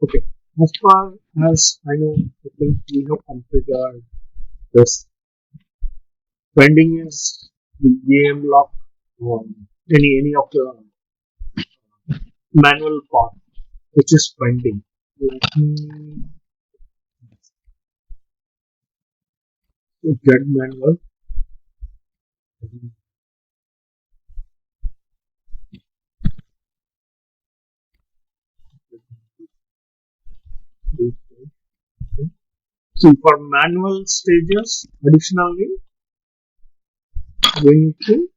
Okay. As far as I know, I think we have configured this. Pending is the game lock, any of the manual part which is pending. Let me get manual. See, for manual stages, additionally, we need to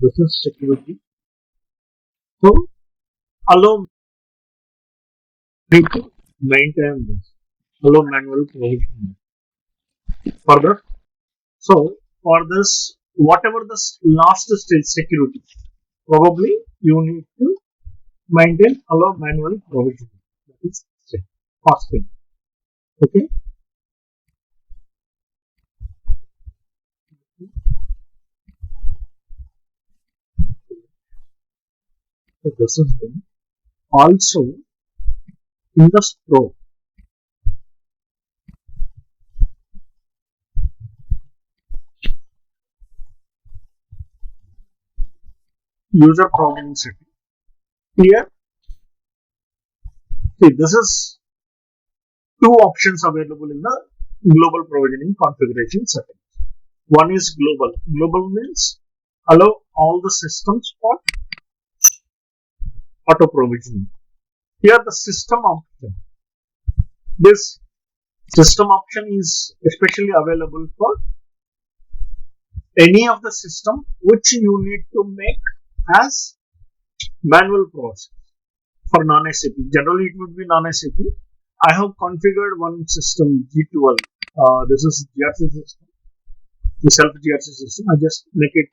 this is security. So allow me to maintain this. Allow manual provisioning. Further, so for this, whatever the last stage security, probably you need to maintain allow manual provisioning. That is first thing. Okay. So this is done. Also in the Pro, user provisioning setting. Here, see, this is two options available in the global provisioning configuration settings. One is global. Global means allow all the systems for auto provisioning. Here the system option. This system option is especially available for any of the system which you need to make as manual process for non-SAP. Generally, it would be non-SAP. I have configured one system G12. This is GRC system, the self GRC system. I just make it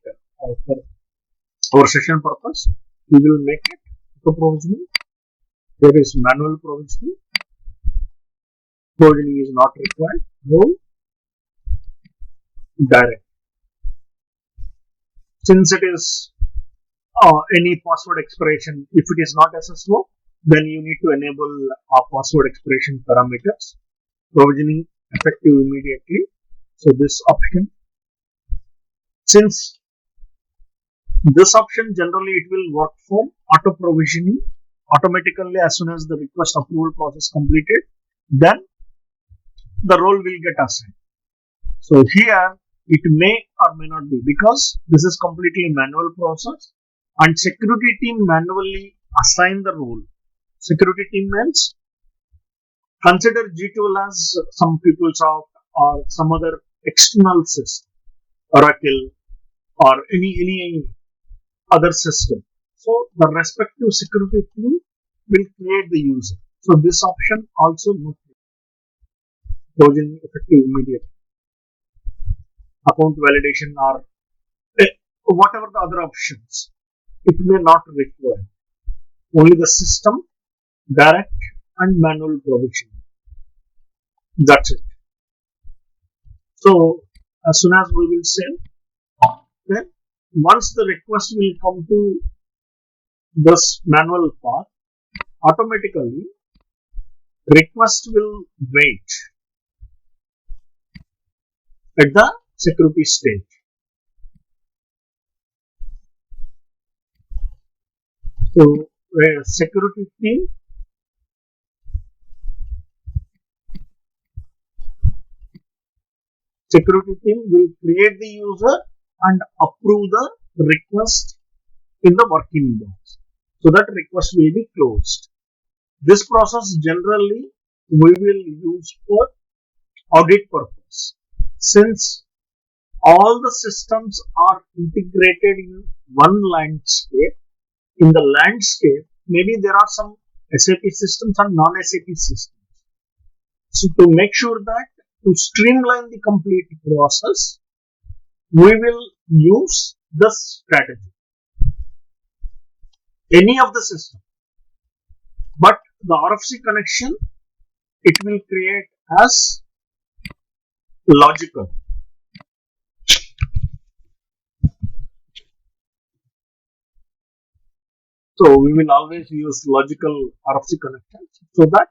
for our session purpose. We will make it auto provisioning. There is manual provisioning. Provisioning is not required. No direct. Since it is any password expiration, if it is not SSO, then you need to enable password expiration parameters. Provisioning effective immediately. So this option. Since this option generally it will work for auto provisioning automatically as soon as the request approval process completed, then the role will get assigned. So here it may or may not be because this is completely manual process and security team manually assign the role. Security team means consider G2 as some PeopleSoft or some other external system, Oracle or any other system. So the respective security team will create the user. So this option also not provisioning effective immediately. Account validation or whatever the other options, it may not require. Only the system, direct and manual provisioning. That's it. So as soon as we will send, then once the request will come to this manual path, automatically request will wait at the security stage. So security team will create the user and approve the request in the working box. So that request will be closed. This process generally we will use for audit purpose. Since all the systems are integrated in one landscape, in the landscape, maybe there are some SAP systems and non-SAP systems. So to make sure that to streamline the complete process, we will use this strategy. Any of the system. But the RFC connection, it will create as logical. So we will always use logical RFC connections so that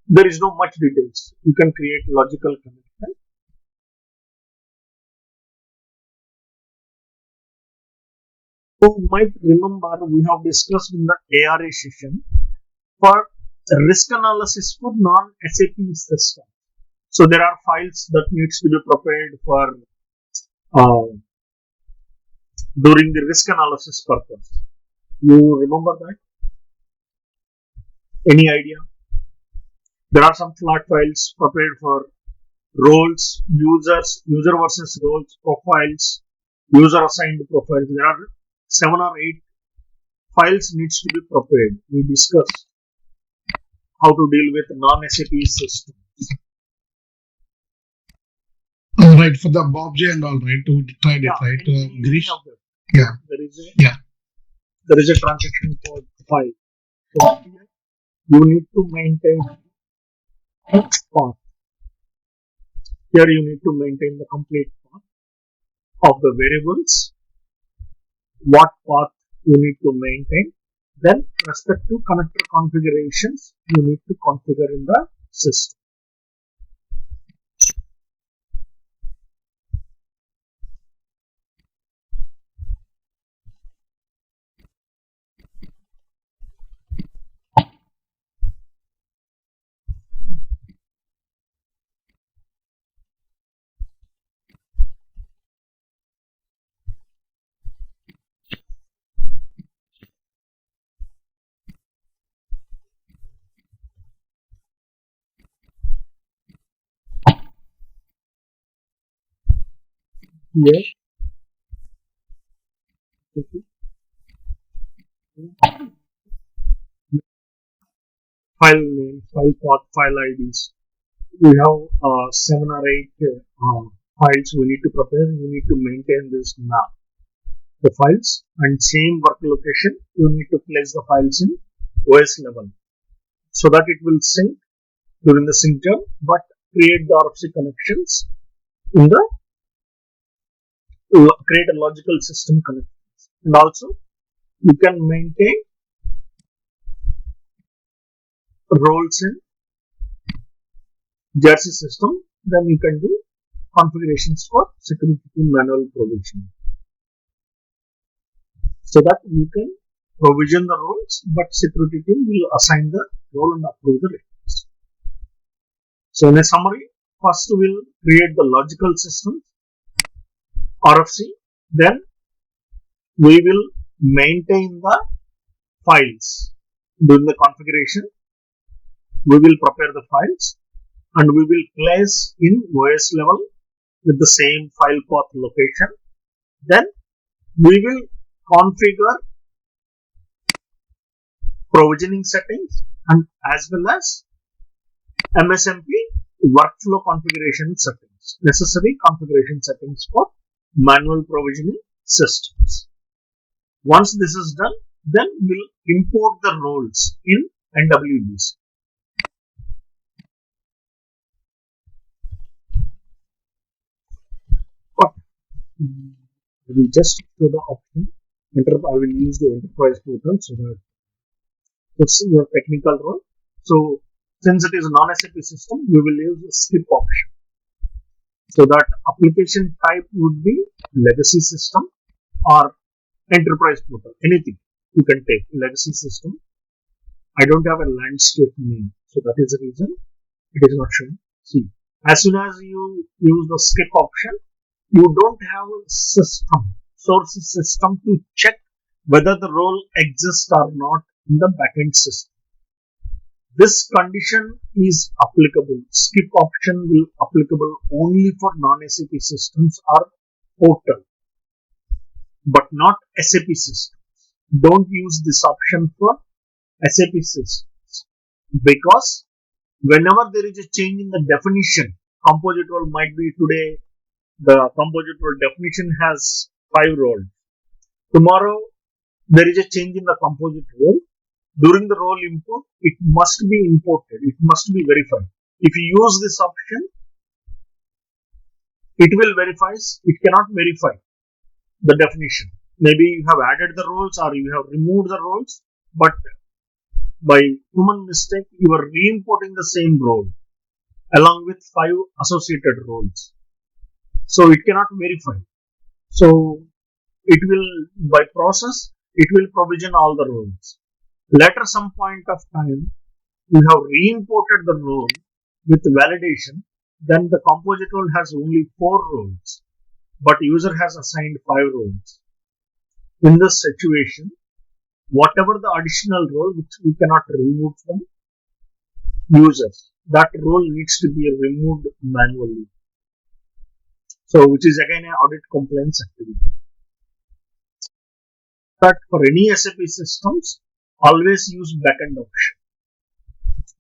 there is no much details. You can create logical connection. So you might remember we have discussed in the ARA session for risk analysis for non-SAP system. So there are files that needs to be prepared for during the risk analysis purpose. You remember that? Any idea? There are some flat files prepared for roles, users, user versus roles, profiles, user assigned profiles. There are 7 or 8 files needs to be prepared. We discussed how to deal with non-SAP systems. Right, for the Bob J and all, right? To tried it, right? Girish? Yeah. There is a transaction code file. So you need to maintain each path. Here you need to maintain the complete path of the variables, what path you need to maintain, then respect to connector configurations you need to configure in the system. Here, file name, file path, file IDs. We have 7 or 8 files we need to prepare. We need to maintain this map, the files, and same work location. You need to place the files in OS level so that it will sync during the sync job, but create the RFC connections in the create a logical system connections, and also you can maintain roles in Grc system. Then you can do configurations for security team manual provisioning, so that you can provision the roles, but security team will assign the role and approve the request. So in a summary, first we will create the logical system RFC, then we will maintain the files during the configuration. We will prepare the files and we will place in OS level with the same file path location. Then we will configure provisioning settings and as well as MSMP workflow configuration settings, necessary configuration settings for manual provisioning systems. Once this is done, then we'll import the roles in NWBC. But we just show the option. I will use the enterprise portal so that it's your technical role. So since it is a non-SAP system, we will use the skip option. So that application type would be legacy system or enterprise portal, anything you can take, legacy system. I don't have a landscape name, so that is the reason it is not shown. See, as soon as you use the skip option, you don't have a system, source system to check whether the role exists or not in the backend system. This condition is applicable. Skip option will applicable only for non-SAP systems or portal, but not SAP systems. Don't use this option for SAP systems because whenever there is a change in the definition, composite role might be today the composite role definition has 5 roles. Tomorrow there is a change in the composite role. During the role import, it must be imported. It must be verified. If you use this option, it will verify. It cannot verify the definition. Maybe you have added the roles or you have removed the roles, but by human mistake, you are re-importing the same role along with 5 associated roles. So it cannot verify. So it will, by process, it will provision all the roles. Later, some point of time, you have re-imported the role with validation, then the composite role has only 4 roles, but user has assigned 5 roles. In this situation, whatever the additional role which we cannot remove from users, that role needs to be removed manually. So, which is again an audit compliance activity. But for any SAP systems, always use backend option.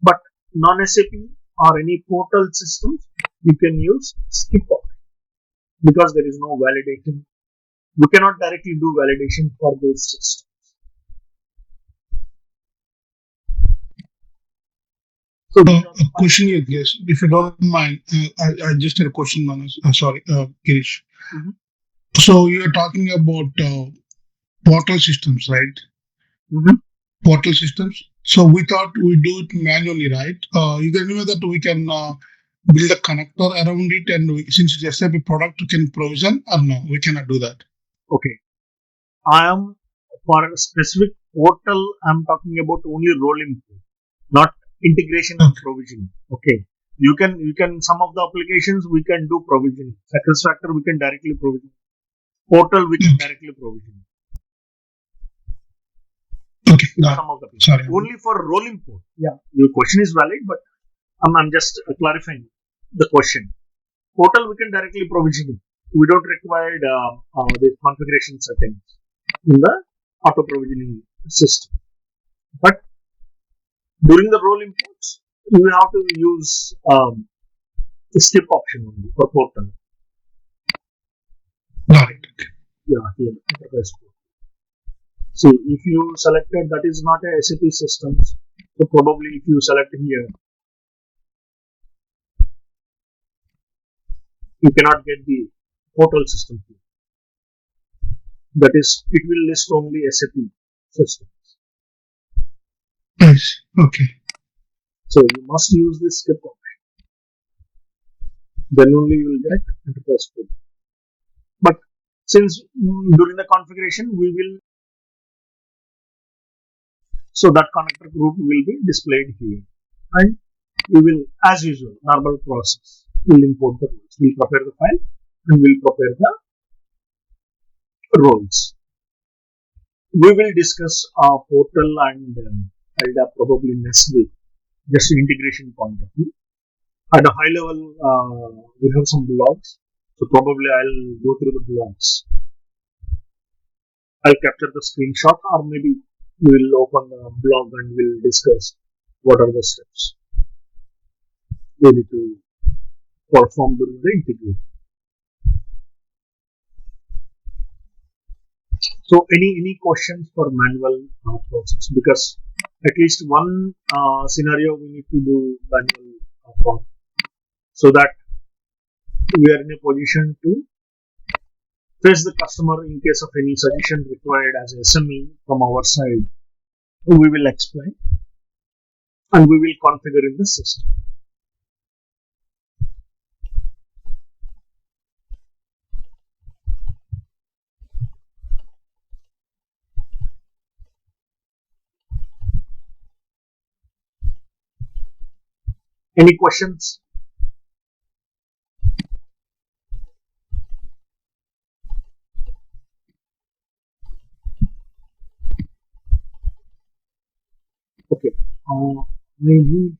But non-SAP or any portal systems, you can use skip option because there is no validation. We cannot directly do validation for those systems. So, a question here, guys, if you don't mind, I just had a question, Manas. Sorry, Girish. Mhm. So you're talking about portal systems, right? Mhm. Portal systems. So we thought we do it manually, right? You can know that we can build a connector around it, and since it's SAP product, we can provision, or no, we cannot do that. Okay. I am for a specific portal. I'm talking about only role import, not integration and provisioning. Okay. You can some of the applications we can do provisioning. SuccessFactors we can directly provision. Portal we can directly provision. Okay. Some of the people. Sorry. Only for role import. Yeah. Your question is valid, but I'm just clarifying the question. Portal we can directly provision it. We don't require the configuration settings in the auto provisioning system. But during the role imports, you have to use the skip option only for portal. Got it. Yeah, here, enterprise portal. See, if you selected that is not a SAP systems, so probably if you select here, you cannot get the portal system here. That is, it will list only SAP systems. Yes. Okay. So you must use this skip option. Then only you will get enterprise portal. But since during the configuration we will, so that connector group will be displayed here, and we will, as usual, normal process. We'll import the roles. We'll prepare the file and we'll prepare the roles. We will discuss portal and LDAP probably next week, just integration point of view. At a high level, we have some blogs, so probably I'll go through the blogs. I'll capture the screenshot, or maybe we'll open a blog and we'll discuss what are the steps we need to perform during the integration. So, any questions for manual process? Because at least one scenario we need to do manual for, so that we are in a position to face the customer in case of any suggestion required as SME from our side. We will explain and we will configure in the system. Any questions? Okay. Maybe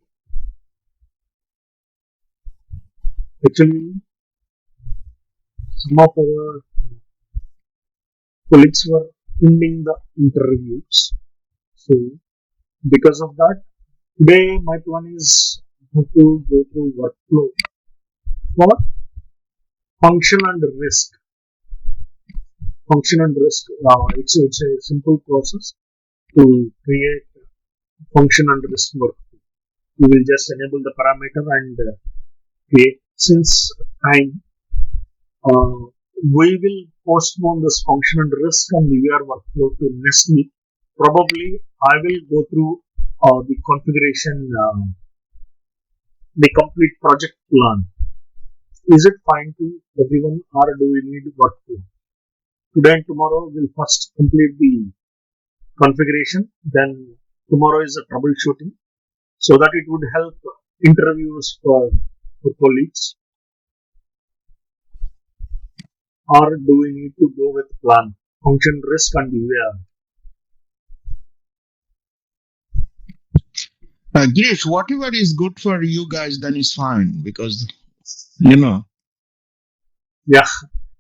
actually some of our colleagues were ending the interviews. So because of that, today my plan is to go through workflow for function and risk. Function and risk. It's a simple process to create function and risk workflow. We will just enable the parameter and create. Since time, uh, we will postpone this function and risk and UR workflow to next week. Probably I will go through the configuration, the complete project plan. Is it fine to everyone or do we need workflow? Today and tomorrow we'll first complete the configuration, then tomorrow is the troubleshooting so that it would help interviews for colleagues. Or do we need to go with plan, function, risk and UAR? Girish, whatever is good for you guys, then is fine because you know. Yeah,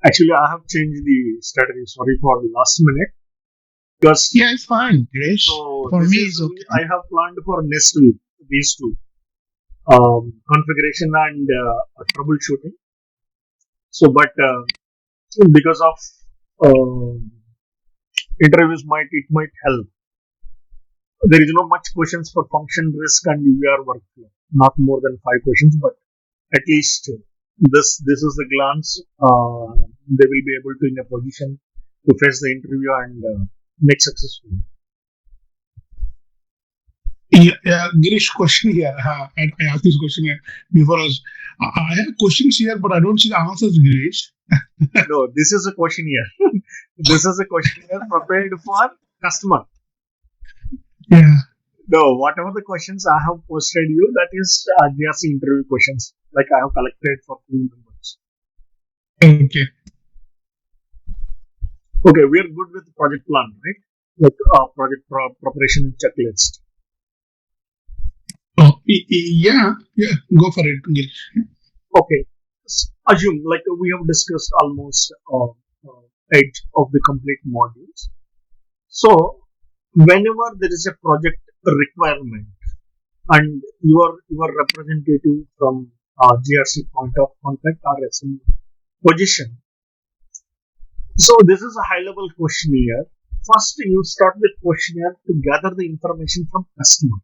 actually I have changed the strategy. Sorry for the last minute because Yeah, it's fine, Girish. so For this me, is it's okay. I have planned for next week these two configuration and troubleshooting. So, but because of interviews, might help. There is no much questions for function, risk, and UR workflow. Not more than 5 questions, but at least this is the glance. They will be able to in a position to face the interview and make successful. Yeah, Girish, question here. I asked this question here before us. I have questions here, but I don't see the answers, Girish. No, this is a questionnaire. This is a questionnaire prepared for customer. Yeah. No, whatever the questions I have posted you, that is GRC interview questions. Like I have collected for team members. Okay. Okay, we are good with the project plan, right? Like project preparation checklist. Oh, yeah. Go for it, Girish. Okay, assume like we have discussed almost edge of the complete modules. So whenever there is a project requirement and your representative from GRC point of contact or SM position. So this is a high level questionnaire. First, you start with questionnaire to gather the information from customer,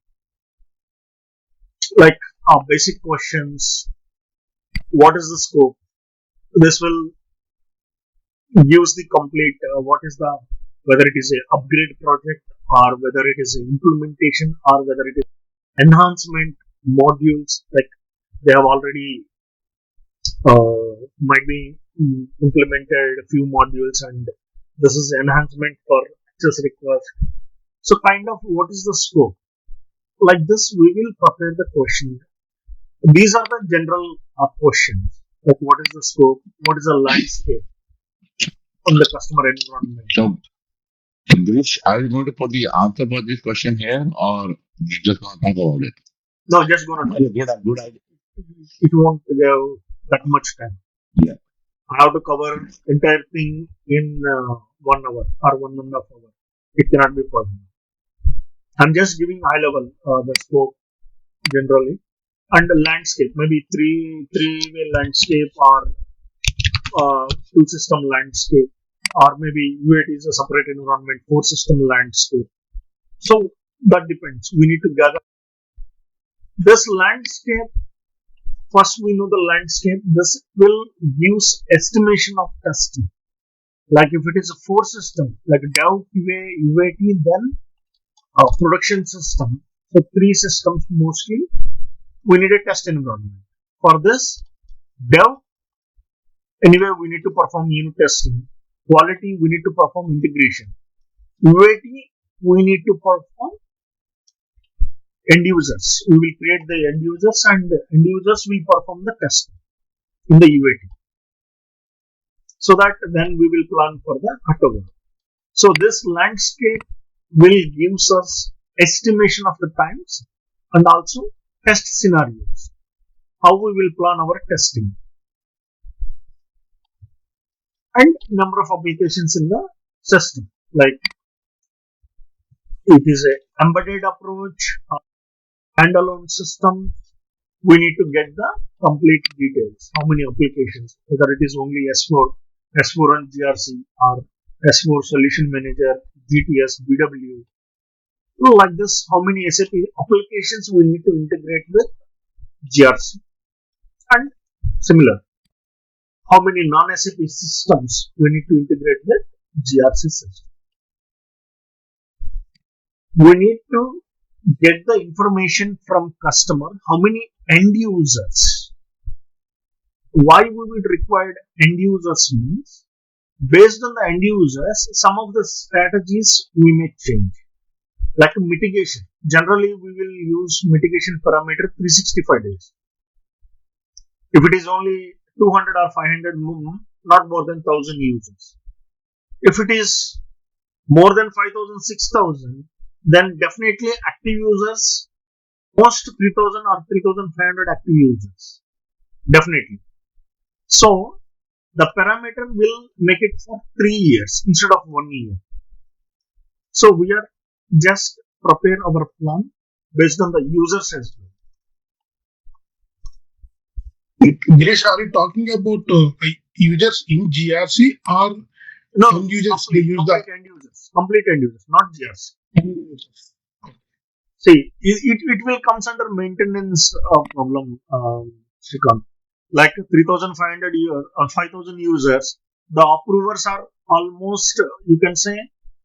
like basic questions. What is the scope? This will gives the complete what is the whether it is a upgrade project or whether it is a implementation or whether it is enhancement modules like they have already might be implemented a few modules and this is enhancement for access request. So kind of what is the scope? Like this we will prepare the question. These are the general questions like what is the scope, what is the landscape in the customer environment. So, Girish, are you going to put the answer for this question here, or you just going to talk about it? No, just gonna talk. Good idea. It won't give that much time. Yeah. I have to cover entire thing in 1 hour or 1.5 hours. It cannot be possible. I'm just giving high level the scope generally and the landscape, maybe three-way landscape or two system landscape, or maybe UAT is a separate environment, 4 system landscape. So that depends. We need to gather this landscape. First, we know the landscape. This will use estimation of testing. Like if it is a 4 system, like Dev, QA, UAT, then a production system. So 3 systems mostly. We need a test environment. For this, Dev, anyway, we need to perform unit testing. Quality, we need to perform integration. UAT, we need to perform end users. We will create the end users and end users will perform the testing in the UAT. So that then we will plan for the cutover. So this landscape will give us estimation of the times and also test scenarios. How we will plan our testing and number of applications in the system. Like it is a embedded approach, standalone system. We need to get the complete details. How many applications? Whether it is only S4, S4 and GRC, or S4 Solution Manager, GTS, BW. like this, how many SAP applications we need to integrate with GRC, and similar, how many non-SAP systems we need to integrate with GRC system. We need to get the information from customer, how many end users. Why we would require end users means, based on the end users, some of the strategies we may change. Like mitigation. Generally, we will use mitigation parameter 365 days. If it is only 200 or 500, not more than 1000 users. If it is more than 5000, 6000, then definitely active users, most 3000 or 3500 active users. Definitely. So, the parameter will make it for 3 years instead of 1 year. So, we are just prepare our plan based on the users as well. Giresh, are you talking about users in GRC or No, end users? They use the complete end users, not GRC. end users. See, it will comes under maintenance problem, Shrikant. Like 3500 or 5000 users, the approvers are almost, you can say,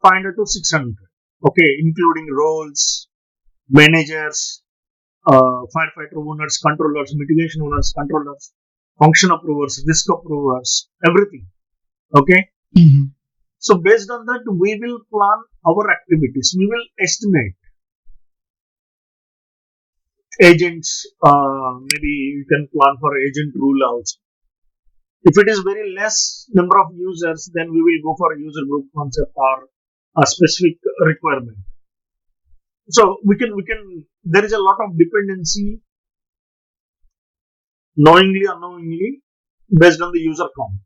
500 to 600. Okay, including roles, managers, firefighter owners, controllers, mitigation owners, controllers, function approvers, risk approvers, everything. Okay. Mhm. So based on that, we will plan our activities. We will estimate agents. Maybe you can plan for agent rule also. If it is very less number of users, then we will go for a user group concept or a specific requirement. So we can there is a lot of dependency, knowingly unknowingly, based on the user count.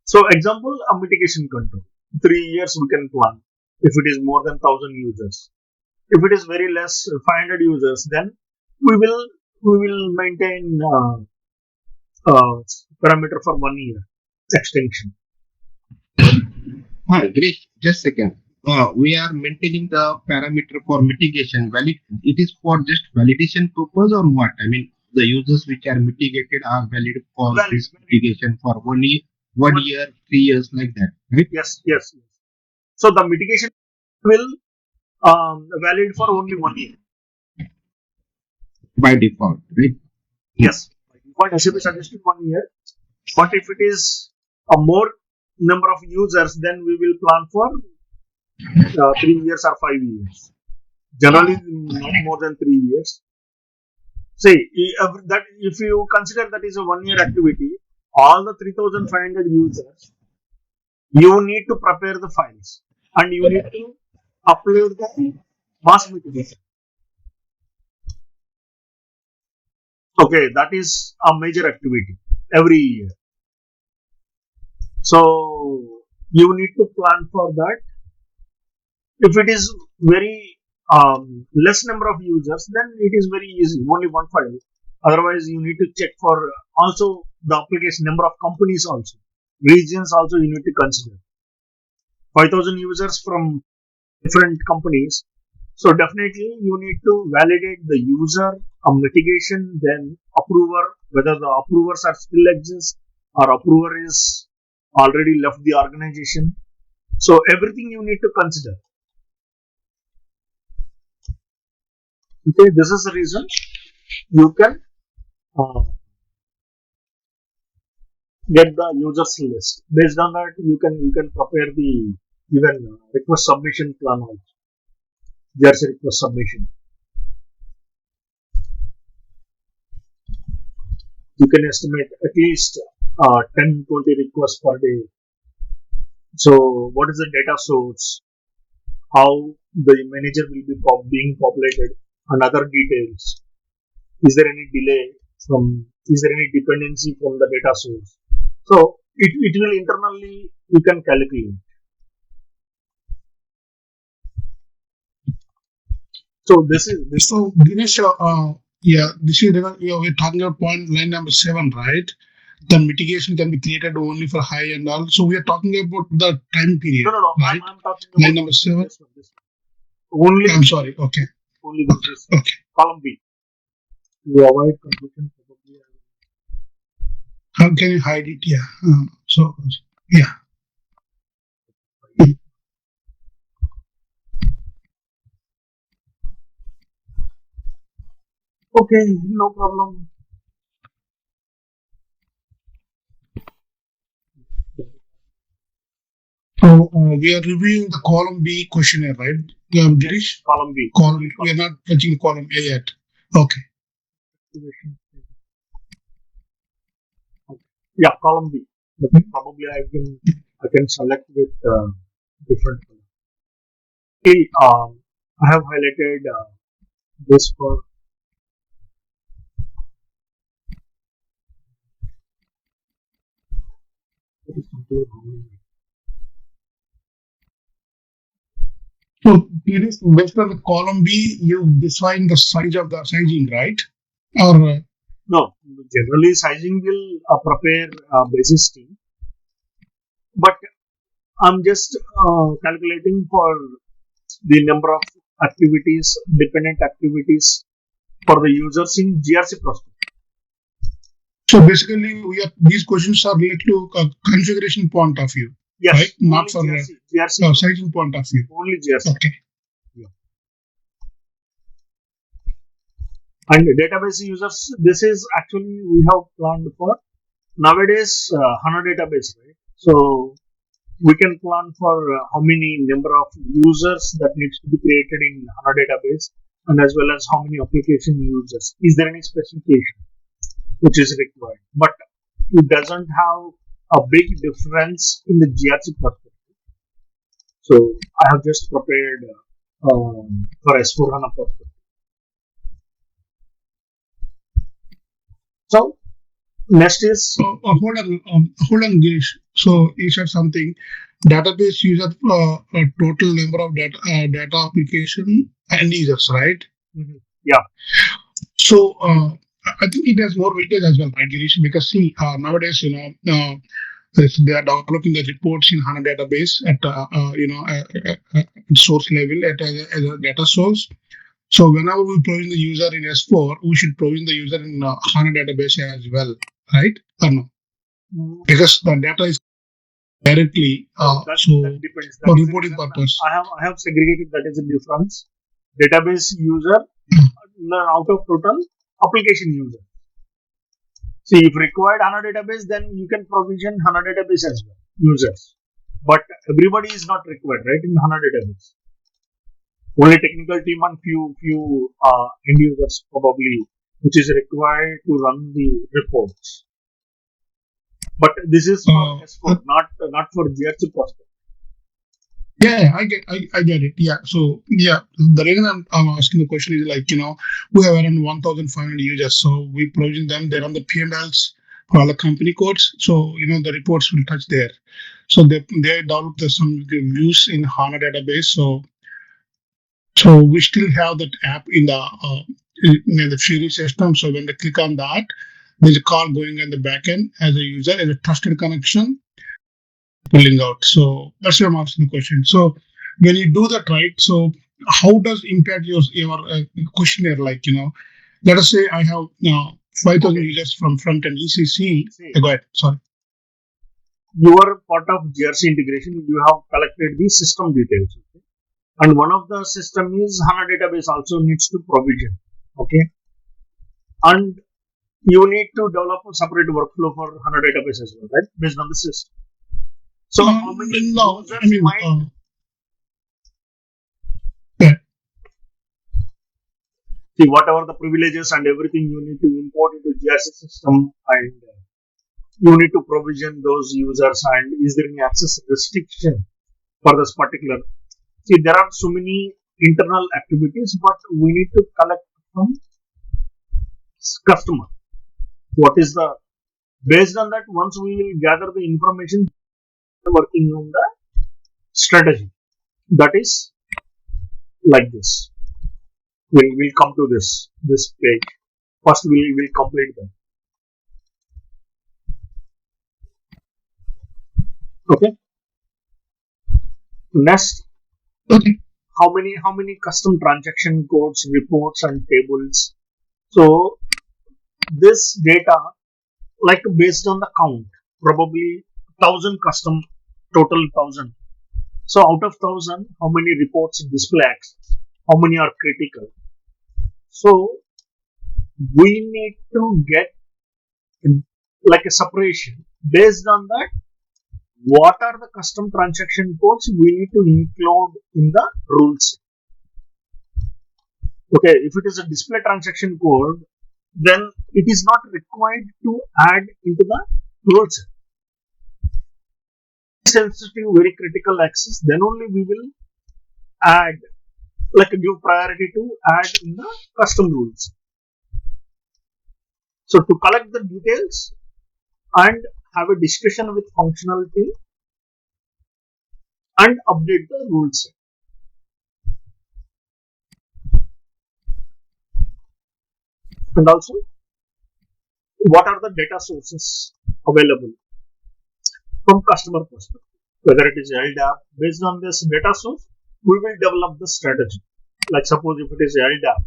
So example, a mitigation control. 3 years we can plan if it is more than 1000 users. If it is very less, 500 users, then we will maintain parameter for 1 year extension. Great. Just a second. We are maintaining the parameter for mitigation. It is for just validation purpose or what? I mean, the users which are mitigated are valid for this mitigation for 1 year, 1 year, 3 years, like that, right? Yes. So the mitigation will valid for only 1 year. By default, right? Yes. By default, SAP suggested 1 year. But if it is a more number of users, then we will plan for 3 years or 5 years. Generally, not more than 3 years. See, if you consider that is a 1 year activity, all the 3500 users, you need to prepare the files and you need to upload the mass mitigation. Okay, that is a major activity every year. So you need to plan for that. If it is very less number of users, then it is very easy, only one file. Otherwise, you need to check for also the application number of companies also. Regions also you need to consider. 5000 users from different companies. So definitely you need to validate the user, a mitigation, then approver, whether the approvers are still exist or approver is already left the organization. So everything you need to consider. Okay, this is the reason you can get the users list. Based on that, you can prepare the even request submission plan also. There's a request submission. You can estimate at least 10, 20 requests per day. So, what is the data source? How the manager will be being populated, and other details. Is there any delay is there any dependency from the data source? So, it will internally, you can calculate. So, this is. So, Dinesh, yeah, this is we're talking about point line number 7, right? the mitigation can be created only for high and all. So we are talking about the time period, No. right? I'm talking Line about number 7. this one. Only I'm sorry. Okay. only this Okay. column B. To avoid confusion, probably. How can you hide it? Yeah. So yeah. Okay, no problem. So we are reviewing the column B questionnaire, right? Girish? Column B. Column. We are not touching column A yet. Okay. Yeah, column B. But probably I can select with different color. Okay, I have highlighted this for So Girish, based on the column B, you define the size of the sizing, right? Or no. Generally, sizing will prepare basis team, but I'm just calculating for the number of activities, dependent activities for the users in GRC prospect. so basically, these questions are related to configuration point of view, Yes, right? Not for GRC, sizing point of view. only GRC. Okay. And database users, this is actually we have planned for nowadays HANA database, right? So we can plan for how many number of users that needs to be created in HANA database, and as well as how many application users. Is there any specification which is required? But it doesn't have a big difference in the GRC perspective. So I have just prepared for S4 HANA perspective. So next is Hold on, Girish. So you said something. Database user a total number of data application and users, right? yeah. So I think it has more weightage as well, right, Girish? Because see, nowadays, they are developing the reports in HANA database at source level as a data source. So whenever we provision the user in S4, we should provision the user in HANA database as well, right? Or no? Because the data is directly that depends. for reporting purpose. I have segregated that is a difference. Database user out of total application user. See, if required HANA database, then you can provision HANA database as well, users. But everybody is not required, right, in HANA database. Only technical team and few end users probably, which is required to run the reports. But this is for S4, not for GRC prospect. Yeah, I get it. Yeah. So yeah, the reason I'm asking the question is like, we have around 1,500 users. So we provision them, they run the P&Ls for all the company codes. So, the reports will touch there. So they develop some views in HANA database. So we still have that app in the Fury system. So when they click on that, there's a call going in the backend as a user, as a trusted connection, pulling out. So that's why I'm asking the question. So when you do that, right? So how does impact your questionnaire? Like, let us say I have 5,000 users from front end ECC. Go ahead. Sorry. You are part of GRC integration. You have collected the system details. Okay? And one of the system is HANA database also needs to provision. Okay. And you need to develop a separate workflow for HANA database as well, right? Based on the system. So how many users see whatever the privileges and everything you need to import into GRC system, and you need to provision those users, and is there any access restriction for this particular? See, there are so many internal activities, but we need to collect from customer. What is the, based on that, once we will gather the information, working on the strategy. That is like this. We'll come to this page. First, we'll complete that. Okay. Next, Okay. how many custom transaction codes, reports, and tables. So this data, like based on the count, probably 1,000 custom, total 1,000. So out of 1,000, how many reports display access? How many are critical? So we need to get like a separation. Based on that, what are the custom transaction codes we need to include in the rules? Okay, if it is a display transaction code, then it is not required to add into the rules. Sensitive, very critical access, then only we will add, like give priority to add in the custom rules. So to collect the details and have a discussion with functionality and update the rules. And also, what are the data sources available from customer perspective? Whether it is LDAP, based on this data source, we will develop the strategy. Like suppose if it is LDAP,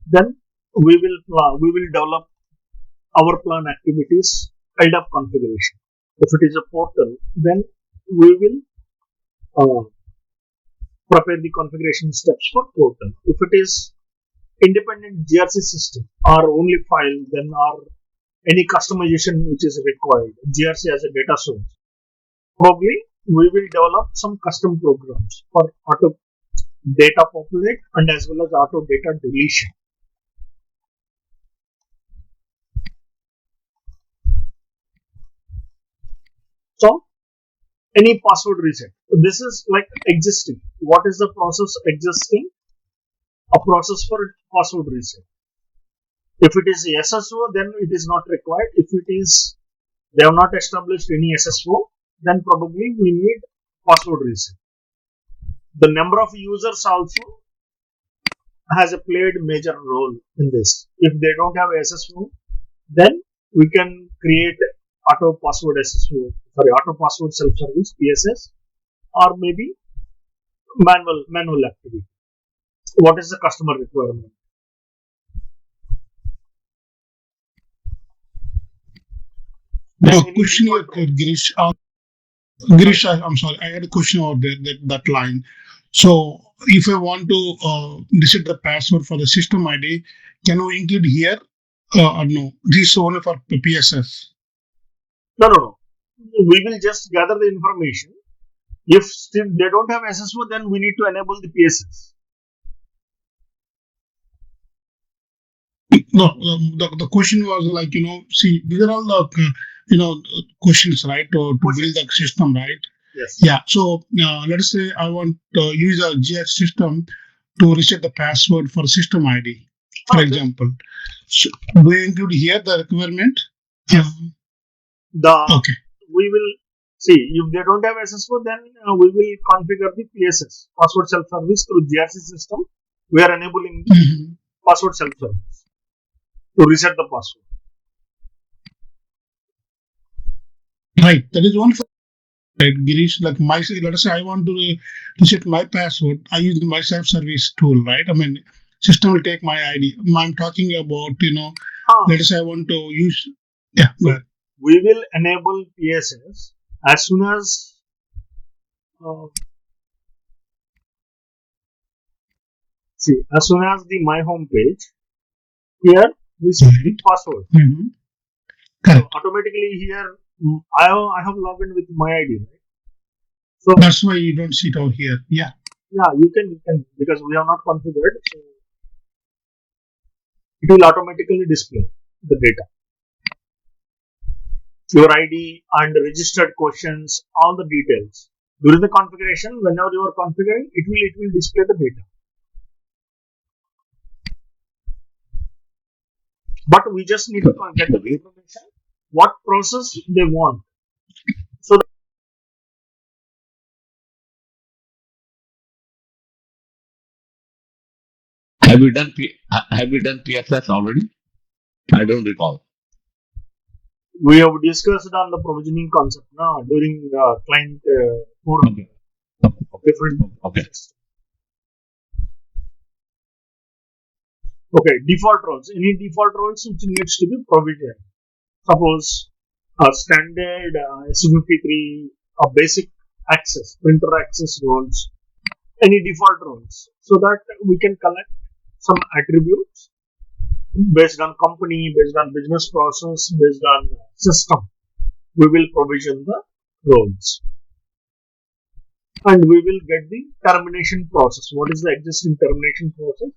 then we will develop our plan activities LDAP configuration. If it is a portal, then we will prepare the configuration steps for portal. If it is independent GRC system or only file, then or any customization which is required, GRC as a data source, probably we will develop some custom programs for auto data populate and as well as auto data deletion. So any password reset. This is like existing. What is the process existing? A process for password reset. If it is SSO, then it is not required. If it is they have not established any SSO, then probably we need password reset. The number of users also has a played major role in this. If they don't have SSO, then we can create auto password self-service PSS, or maybe manual activity. What is the customer requirement? Question here, Girish. Girish, I'm sorry, I had a question about that line. So, if I want to reset the password for the system ID, can we include here or no? This is only for PSS. No. We will just gather the information. If still they don't have SSO, then we need to enable the PSS. No, the question was like, see, these are all the, questions, right, to build the system, right? Yes. Yeah. So let us say I want to use a GS system to reset the password for system ID, for example. So do we include here the requirement? Yes. Okay. We will see if they don't have SSO, then we will configure the PSS, password self-service, through GRC system. We are enabling the password self-service to reset the password. Right. That is one for right, Girish. Like let us say I want to reset my password. I use my self-service tool, right? I mean, system will take my ID. I'm talking about, let us say I want to use. Yeah. So we will enable PSS as soon as as soon as the my home page here we see password. So automatically here I have logged in with my ID, right? So that's why you don't see it out here. Yeah. Yeah, you can because we have not configured, so it will automatically display the data. Your ID and registered questions, all the details. During the configuration, whenever you are configuring, it will display the data. But we just need to get the information, what process they want. So have we done PSS already? I don't recall. We have discussed on the provisioning concept now during client forum. Okay. Different. Okay. Okay, default roles. Any default roles which needs to be provisioned. Suppose a standard S53, a basic access, printer access roles, any default roles, so that we can collect some attributes based on company, based on business process, based on system. We will provision the roles. And we will get the termination process. What is the existing termination process?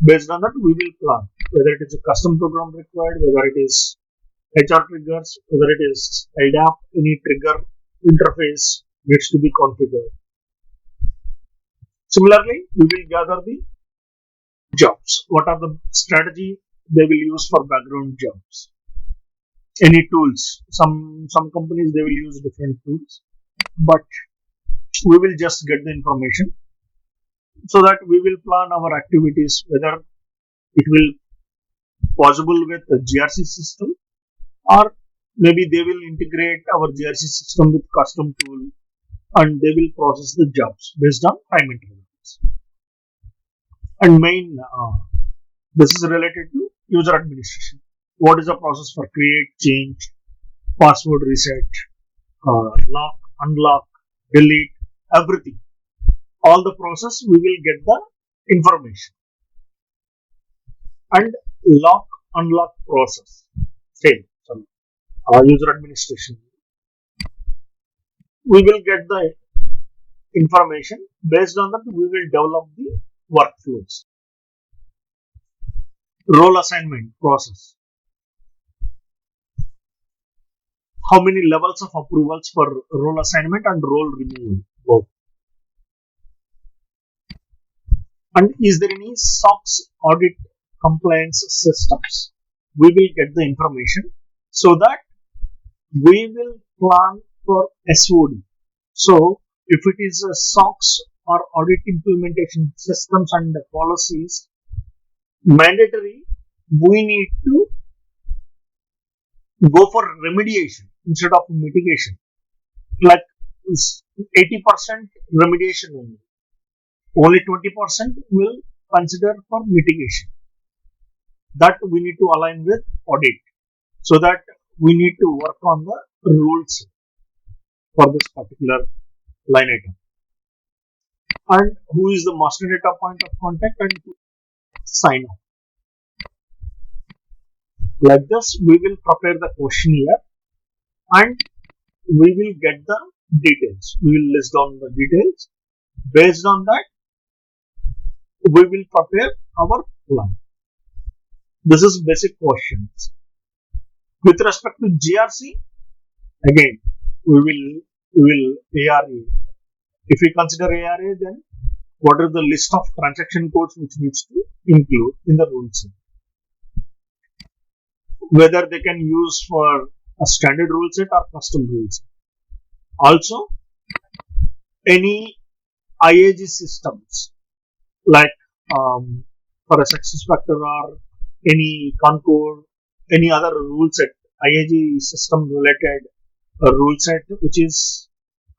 Based on that, we will plan whether it is a custom program required, whether it is HR triggers, whether it is LDAP, any trigger interface needs to be configured. Similarly, we will gather the jobs. What are the strategy they will use for background jobs? Any tools? Some companies they will use different tools, but we will just get the information so that we will plan our activities whether it will possible with the GRC system, or maybe they will integrate our GRC system with custom tool and they will process the jobs based on time intervals. And main, this is related to user administration. What is the process for create, change, password reset, lock, unlock, delete, everything. All the process we will get the information. And lock, unlock process. Same. User administration. We will get the information. Based on that, we will develop the workflows. Role assignment process. How many levels of approvals for role assignment and role removal? Both. And is there any SOX audit compliance systems? We will get the information so that we will plan for SOD. So, if it is a SOX or audit implementation systems and policies, mandatory, we need to go for remediation instead of mitigation. Like 80% remediation only. Only 20% will consider for mitigation. That we need to align with audit. So that we need to work on the rules for this particular line item. And who is the master data point of contact and sign off. Like this, we will prepare the questionnaire and we will get the details. We will list down the details. Based on that, we will prepare our plan. This is basic questions. With respect to GRC, again, we will ARA. If we consider ARA, then what are the list of transaction codes which needs to include in the rule set? Whether they can use for a standard rule set or custom rule set. Also, any IAG systems like for a success factor or any Concord, any other rule set, IAG system related rule set which is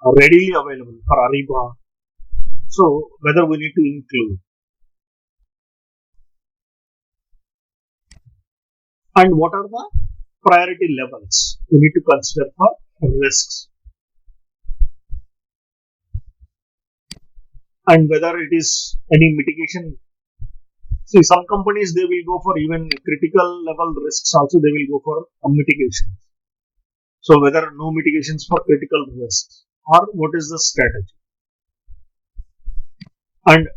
readily available for Ariba. So, whether we need to include. And what are the priority levels we need to consider for risks? And whether it is any mitigation. See, some companies they will go for even critical level risks also they will go for mitigation. So whether no mitigations for critical risks or what is the strategy? And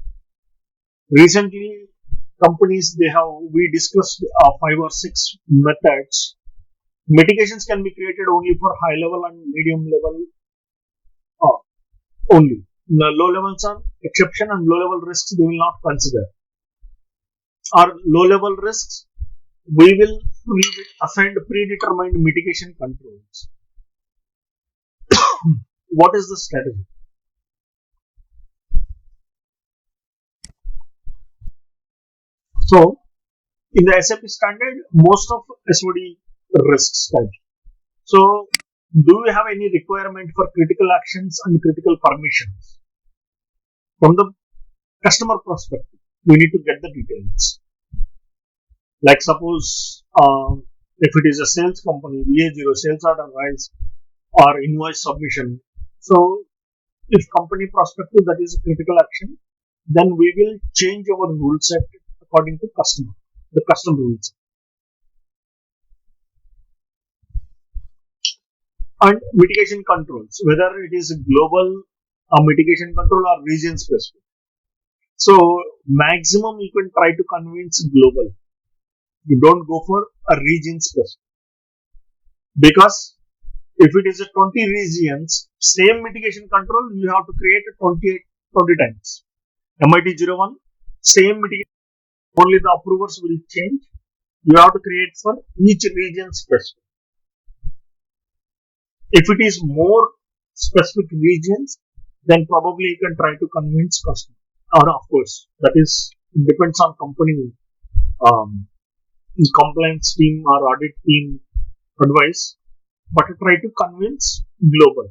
recently companies we discussed 5 or 6 methods. Mitigations can be created only for high level and medium level only. The low levels are exception and low level risks they will not consider. Or low level risks, we will assign predetermined mitigation controls. What is the strategy? So, in the SAP standard, most of SOD risks type So, do we have any requirement for critical actions and critical permissions? From the customer perspective, we need to get the details. Like suppose if it is a sales company, VA0, sales order rise or invoice submission. So, if company perspective that is a critical action, then we will change our rule set according to customer, the custom rules. And mitigation controls, whether it is global mitigation control or region specific. So maximum you can try to convince global. You don't go for a region specific, because if it is a 20 regions, same mitigation control you have to create a 20 times. MIT 01, same mitigation, only the approvers will change. You have to create for each region specific. If it is more specific regions, then probably you can try to convince customer. Or of course, that is depends on company compliance team or audit team advice, but try to convince global.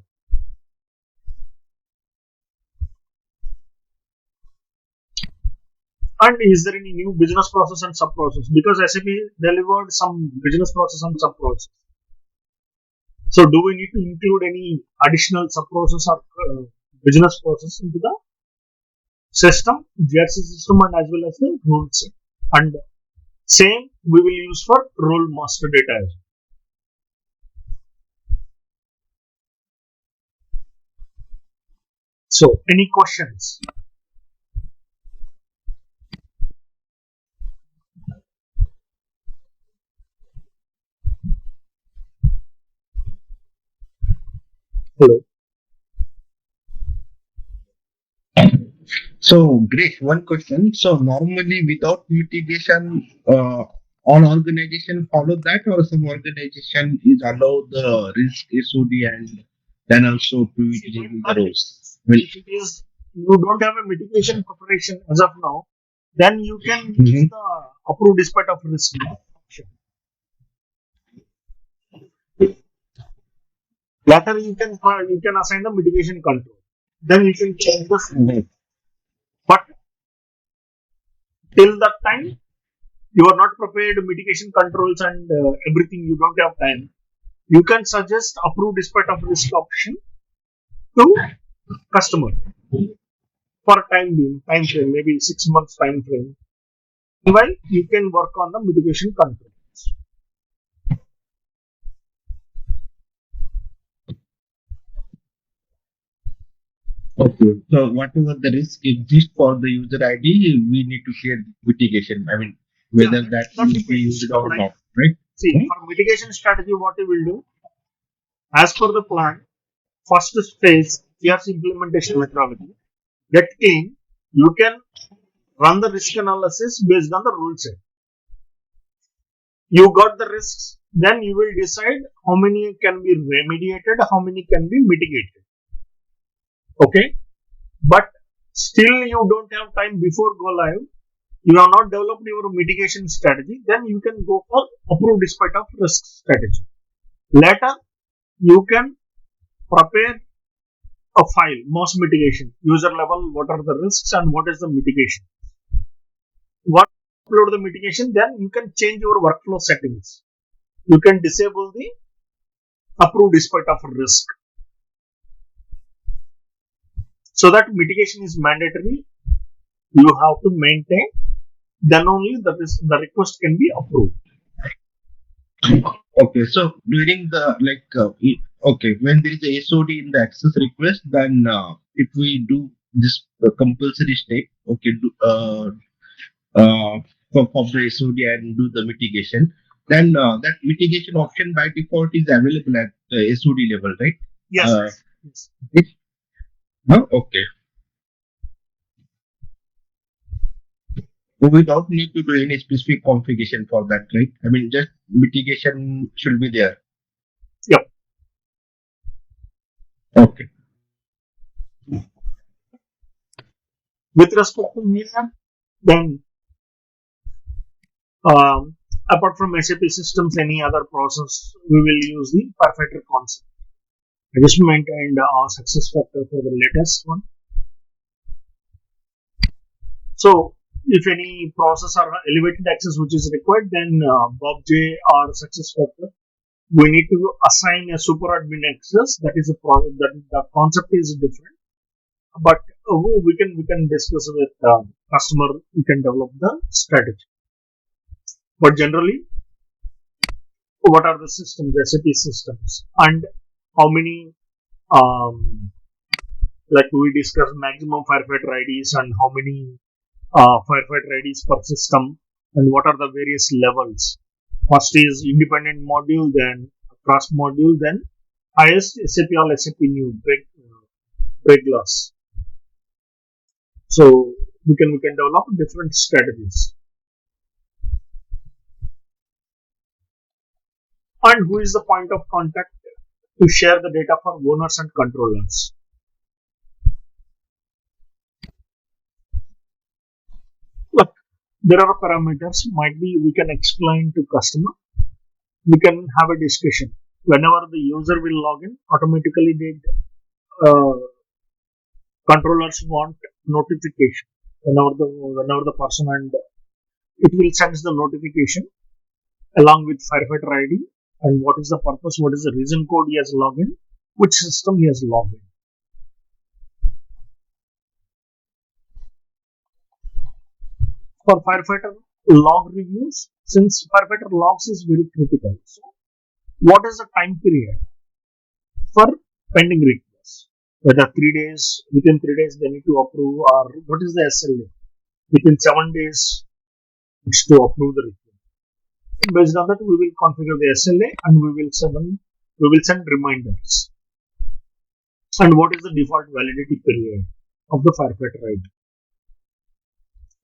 And is there any new business process and sub process? Because SAP delivered some business process and sub process. So do we need to include any additional sub process or business process into the system, GRC system, and as well as the rule set? And same we will use for role master data as well. So any questions? Hello. So, Great, one question. So, normally without mitigation, all organization follow that, or some organization is allow the risk SOD and then also privileging the roles. Well, If it is you don't have a mitigation preparation as of now, then you can use the approved despite of risk option. Later you can assign the mitigation control. Then you can change the framework. But till that time, you are not prepared mitigation controls and everything. You don't have time. You can suggest approved despite of risk option to customer for a time frame, maybe 6 months time frame. Meanwhile, you can work on the mitigation controls. Okay. So whatever the risk exists for the user ID, we need to share mitigation. I mean, whether that will be used or not, right? See, for mitigation strategy, what you will do, as per the plan, first phase, GRC implementation methodology, get clean, you can run the risk analysis based on the rule set. You got the risks, then you will decide how many can be remediated, how many can be mitigated. Okay, but still you don't have time before go live. You have not developed your mitigation strategy, then you can go for approved despite of risk strategy. Later, you can prepare a file, most mitigation, user level, what are the risks and what is the mitigation. Once you upload the mitigation, then you can change your workflow settings. You can disable the approved despite of risk. So that mitigation is mandatory. You have to maintain. Then only the request can be approved. Okay. So during the okay, when there is a SOD in the access request, then if we do this compulsory step, okay, for the SOD and do the mitigation, then that mitigation option by default is available at the SOD level, right? Yes. Yes. No? Okay. So we don't need to do any specific configuration for that, right? I mean, just mitigation should be there. Yep. Okay. With respect to VLAN, then Apart from SAP systems, any other process, we will use the firefighter concept. I just maintained our success factor for the latest one. So, if any process or elevated access which is required, then Bob J or success factor, we need to assign a super admin access. That is a process that the concept is different, but we can discuss with customer. We can develop the strategy. But generally, what are the systems, SAP systems, and how many, like we discussed, maximum firefighter IDs and how many firefighter IDs per system, and what are the various levels. First is independent module, then cross module, then highest SAP all SAP new break loss. So we can develop different strategies. And who is the point of contact to share the data for owners and controllers? Look, there are parameters. Might be we can explain to customer. We can have a discussion. Whenever the user will log in, automatically controllers want notification. Whenever the person, and it will send the notification along with firefighter ID and what is the purpose, what is the reason code he has logged in, which system he has logged in. For firefighter log reviews, since firefighter logs is very critical, so what is the time period for pending requests? Whether 3 days, within 3 days they need to approve, or what is the SLA? Within 7 days, it's to approve the request. Based on that, we will configure the SLA and we will send reminders. And what is the default validity period of the firefighter ID?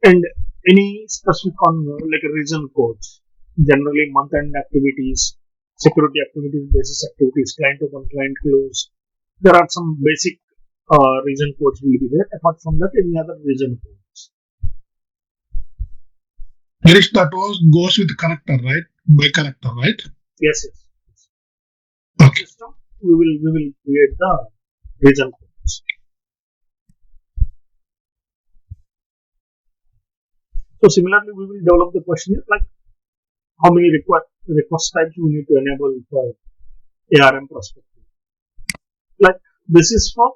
And any specific on like reason codes, generally month-end activities, security activities, basis activities, client open, client close. There are some basic reason codes will be there. Apart from that, any other reason codes. Girish, that goes with connector, right? By connector, right? Yes. Okay. System, we will create the reason codes. So similarly, we will develop the questionnaire like how many request types we need to enable for ARM perspective. Like this is for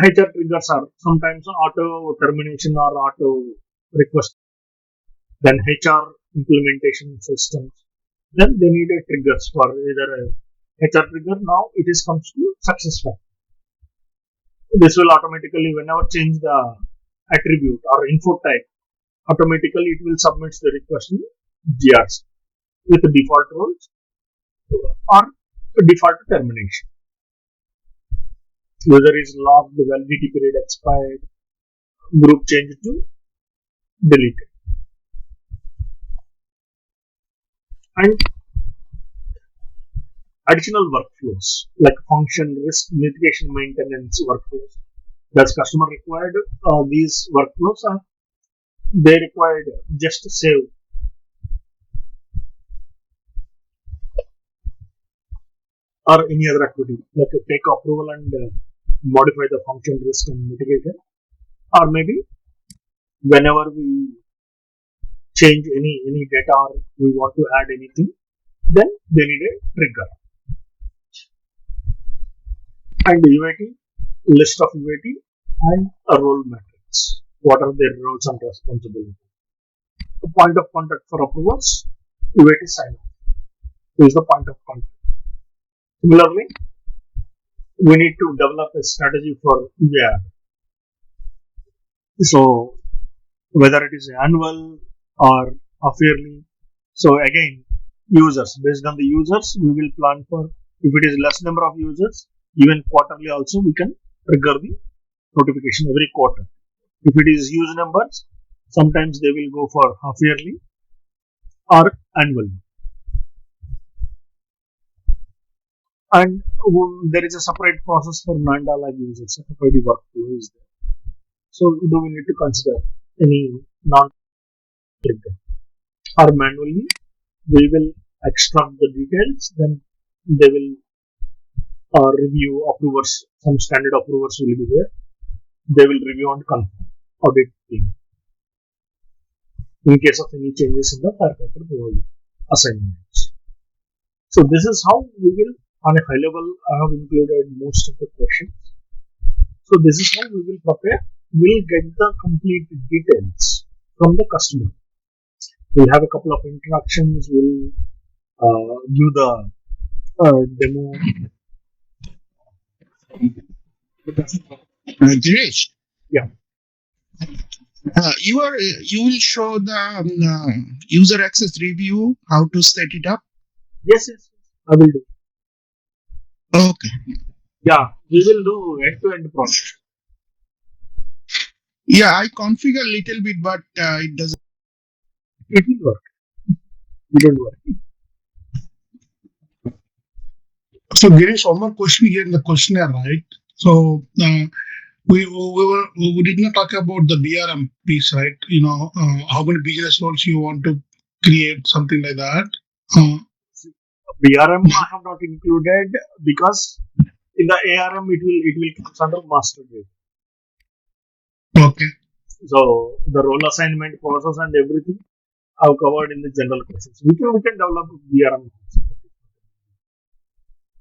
HR triggers are sometimes auto termination or auto request. Then HR implementation systems. Then they need a triggers for either a HR trigger. Now it is comes to success factor. This will automatically, whenever change the attribute or info type, automatically it will submit the request in GRC with the default roles or default termination. User is logged, the validity period expired, group changed to deleted. And additional workflows like function, risk mitigation, maintenance workflows. Does customer required these workflows? Are they required just to save or any other activity like take approval and modify the function, risk and mitigation, or maybe whenever we change any data or we want to add anything, then they need a trigger. And UAT, list of UAT and a role matrix. What are their roles and responsibilities? The point of contact for approvals, UAT sign off. Who is the point of contact? Similarly, we need to develop a strategy for EAR. So whether it is annual or half-yearly. So again, users, based on the users, we will plan for, if it is less number of users, even quarterly also we can trigger the notification every quarter. If it is huge numbers, sometimes they will go for half-yearly or annually. And there is a separate process for non-dialog users, FFID workflow is there. So do we need to consider any non-trigger? or manually. We will extract the details, then they will review approvers. Some standard approvers will be there. They will review and confirm audit team in case of any changes in the firefighter role assignments. So this is how we will, on a high level, I have included most of the questions. So this is how we will prepare. We'll get the complete details from the customer. We'll have a couple of interactions. We'll give the demo. Girish, Yeah. you will show the user access review, how to set it up. Yes, I will do. Okay. Yeah, we will do end-to-end process. Yeah, I configure a little bit, but it doesn't. It will work. You don't worry. So Girish, one more question here in the questionnaire, right? So we did not talk about the BRM piece, right? How many business roles you want to create, something like that. BRM I have not included because in the ARM it will come under master data. Okay. So the role assignment process and everything I've covered in the general questions. We can develop BRM.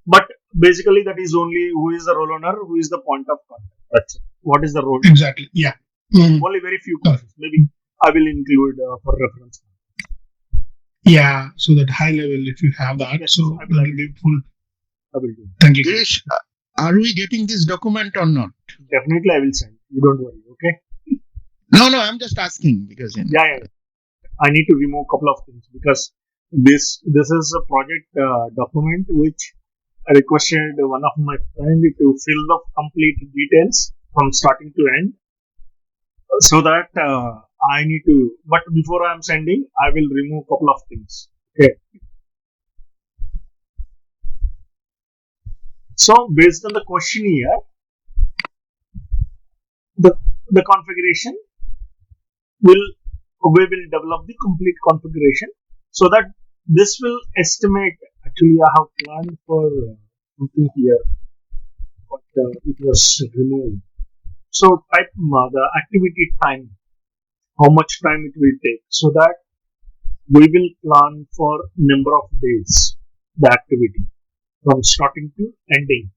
But basically that is only who is the role owner, who is the point of contact. That's it. What is the role? Exactly. Yeah. Only very few questions. Maybe I will include for reference. Yeah. So that high level, if you have that, Yes, so I that will will be full. I will do. Thank you, Girish. Are we getting this document or not? Definitely I will send. You don't worry. Okay. No, I'm just asking because. Yeah. I need to remove a couple of things because this is a project document which I requested one of my friends to fill the complete details from starting to end, so that I need to. But before I am sending, I will remove a couple of things. Okay. So based on the questionnaire, the configuration we will develop the complete configuration so that this will estimate. Actually, I have planned for something here, but it was removed. So type the activity time, how much time it will take, so that we will plan for number of days the activity from starting to ending,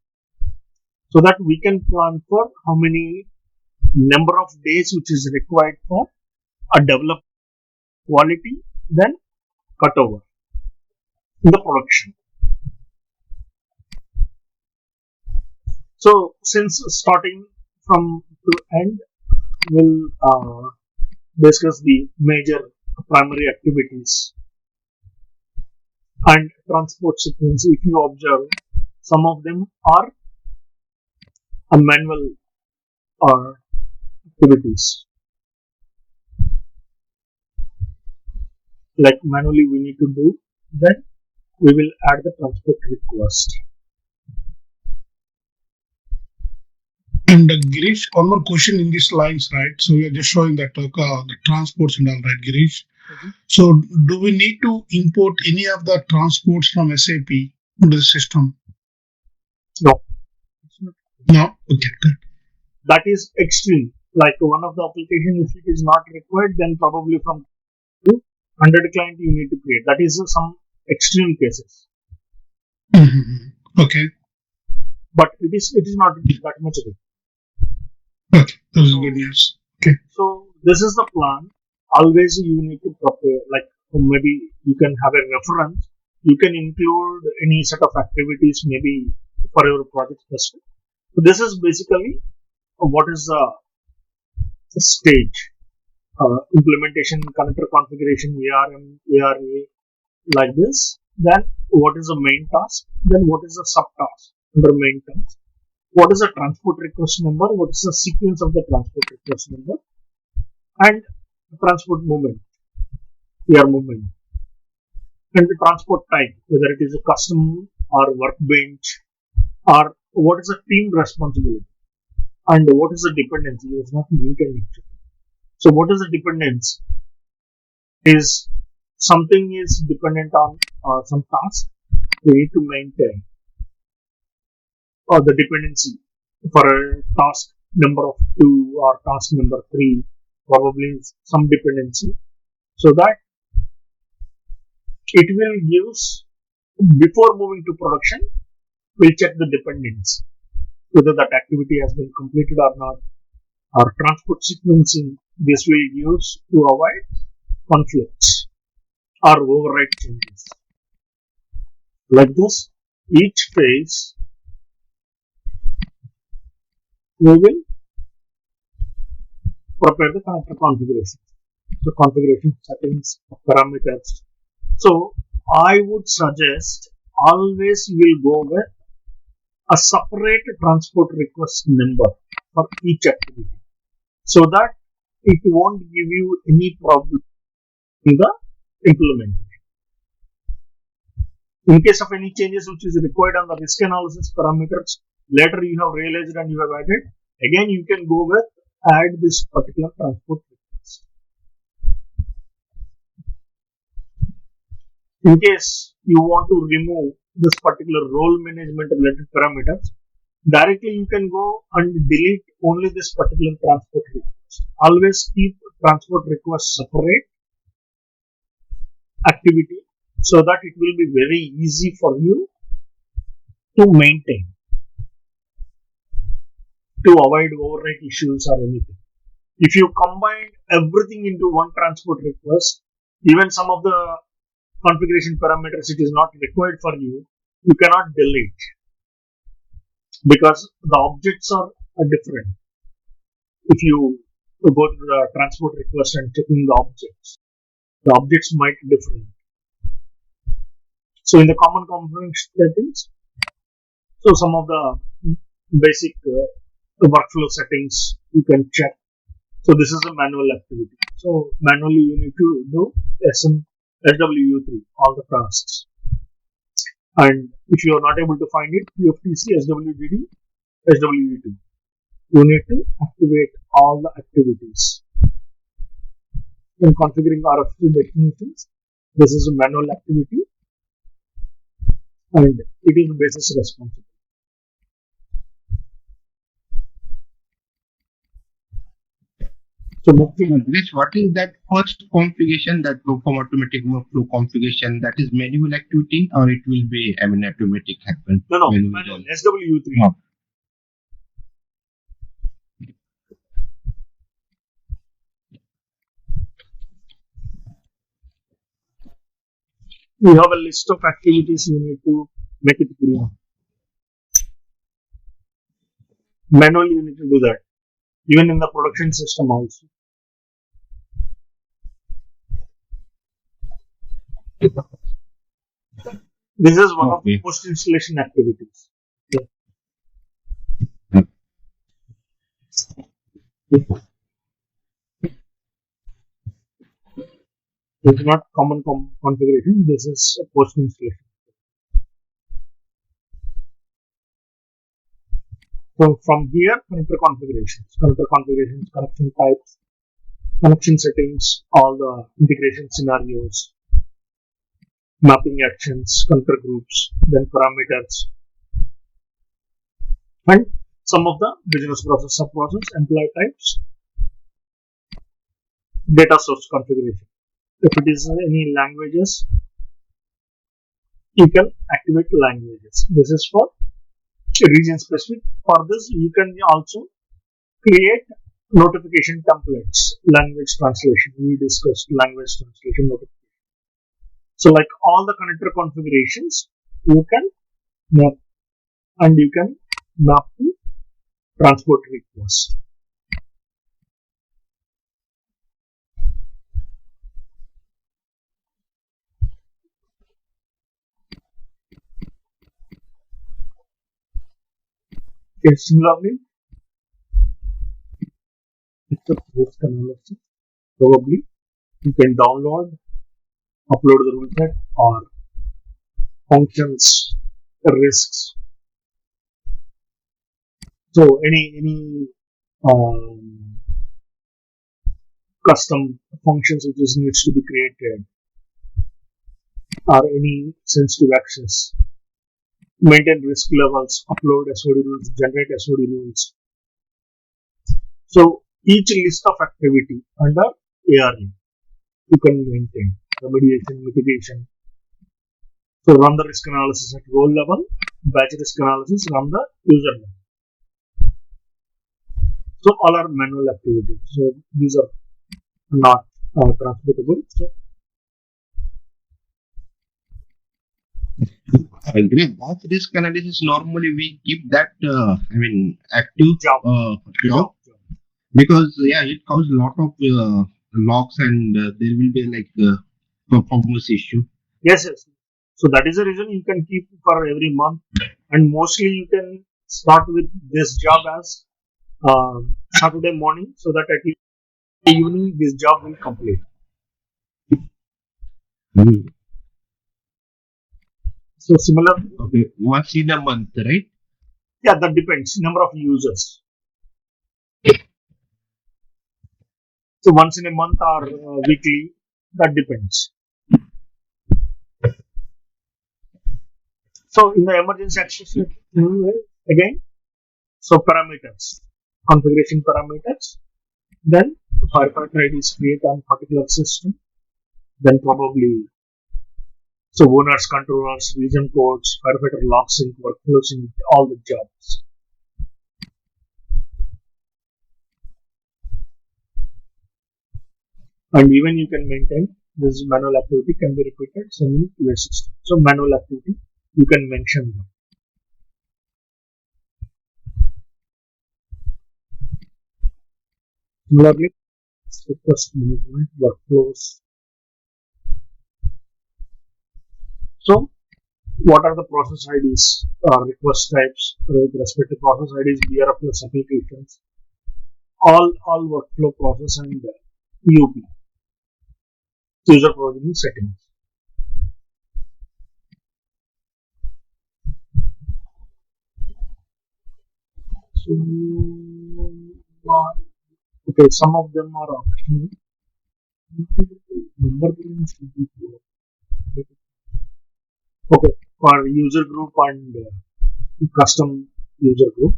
so that we can plan for how many number of days which is required for a developed quality, then cutover in the production. So since starting from to end, we'll discuss the major primary activities and transport sequence. If you observe, some of them are a manual activities. Like manually we need to do, then we will add the transport request. And Girish, one more question in these lines, right? So we are just showing that the transports and all, right, Girish? So do we need to import any of the transports from SAP into the system? No. No? Okay, good. That is extreme. Like one of the applications, if it is not required, then probably from 100 client you need to create. That is some extreme cases. Mm-hmm. Okay. But it is not that much of it. Okay, that is good news. Okay. So this is the plan. Always you need to prepare, like maybe you can have a reference. You can include any set of activities maybe for your project specific. So this is basically what is the stage. Implementation, connector configuration, ARM, ARA, like this. Then what is the main task? Then what is the subtask under main task? What is the transport request number? What is the sequence of the transport request number? And the transport movement, AR movement. And the transport type, whether it is a custom or workbench, or what is the team responsibility, and what is the dependency. It was not maintained. So what is the dependence? Is something is dependent on some task, we need to maintain the dependency for a task number of 2 or task number 3, probably some dependency, so that it will use, before moving to production, we'll check the dependency, whether that activity has been completed or not, or transport sequencing. This will use to avoid conflicts or override changes. Like this, each phase we will prepare the connector configuration, the configuration settings, parameters. So I would suggest always you will go with a separate transport request number for each activity, so that it won't give you any problem in the implementation. In case of any changes which is required on the risk analysis parameters, later you have realized and you have added, again you can go with add this particular transport request. In case you want to remove this particular role management related parameters, directly you can go and delete only this particular transport request. Always keep transport request separate activity, so that it will be very easy for you to maintain, to avoid overwrite issues or anything. If you combine everything into one transport request, even some of the configuration parameters it is not required for you, you cannot delete, because the objects are different. If you go to the transport request and checking the objects might be different. So in the common component settings, so some of the basic workflow settings you can check. So this is a manual activity. So manually you need to do SWU3, all the tasks. And if you are not able to find it, UFTC, SWDD, SWU2. You need to activate all the activities. In configuring RFC definitions, this is a manual activity and it is basis responsible. So What is that first configuration, that perform automatic workflow configuration? That is manual activity, or it will be automatic happen? No, manual, SWU3. No. You have a list of activities, you need to make it green. Manually you need to do that, even in the production system also. This is one of the post installation activities. This is not common configuration, this is post installation. So from here, connector configurations, connection types, connection settings, all the integration scenarios, mapping actions, connector groups, then parameters, and some of the business process, sub-process, employee types, data source configuration. If it is any languages, you can activate languages. This is for region specific. For this, you can also create notification templates, language translation. We discussed language translation notification. So like all the connector configurations, you can map, and you can map to transport request. Okay, similarly, it's a risk analysis. Probably you can download, upload the rule set or functions, risks. So any custom functions which needs to be created, or any sensitive access, maintain risk levels, upload SOD rules, generate SOD rules. So each list of activity under ARE you can maintain remediation, mitigation. So run the risk analysis at role level, batch risk analysis, run the user level. So all are manual activities. So these are not transportable. So I agree. Batch risk analysis, normally we keep that, active job, job because, yeah, it causes a lot of logs and there will be like performance issue. yes. So that is the reason you can keep for every month, and mostly you can start with this job as Saturday morning, so that at evening this job will complete. So similar, Okay, once in a month, right? yeah, that depends number of users. So once in a month or weekly, that depends. So in the emergency access again, so parameters, configuration parameters, then firefighter ID is created on particular system, then probably so owners, controllers, region codes, firefighter log sync, workflow sync, all the jobs. And even you can maintain this manual activity can be repeated similarly to a system. So manual activity, you can mention them. Similarly, request management, workflows. So what are the process IDs or request types with respect to process IDs, BRF applications, all workflow process and UP, user provisioning settings. So, okay, some of them are optional. Number should be clear. Okay, for user group and custom user group,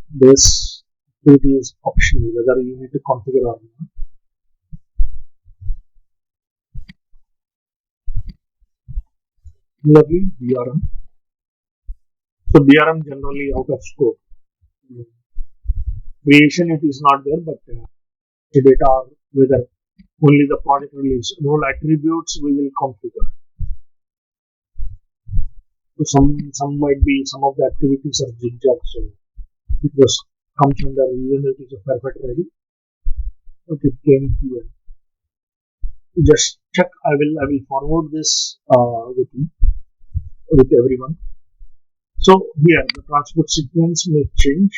this activity is optional whether you need to configure or not. Similarly, BRM. So BRM generally out of scope. Creation it is not there, but the data are whether only the project release role attributes we will configure. So some might be some of the activities are zigzag, so it was comes under even though it is a perfect ready, but it came here. Just check. I will forward this with everyone. So here the transport sequence may change.